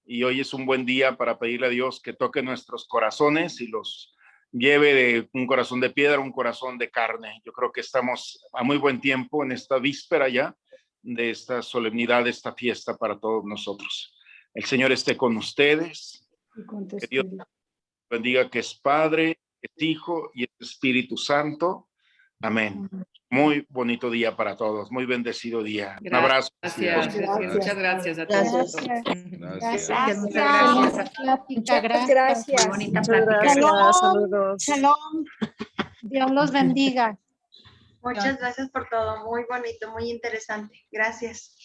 y hoy es un buen día para pedirle a Dios que toque nuestros corazones y los lleve de un corazón de piedra a un corazón de carne. Yo creo que estamos a muy buen tiempo en esta víspera ya de esta solemnidad, de esta fiesta para todos nosotros. El Señor esté con ustedes. Que Dios bendiga, que es Padre, es Hijo y es Espíritu Santo. Amén. Muy bonito día para todos, muy bendecido día. Un abrazo. Gracias. Muchas gracias a todos. Gracias. Muchas gracias. Muy bonita Muchas plática. gracias. Shalom. Saludos. Shalom. Dios los bendiga. Muchas gracias por todo, muy bonito, muy interesante. Gracias.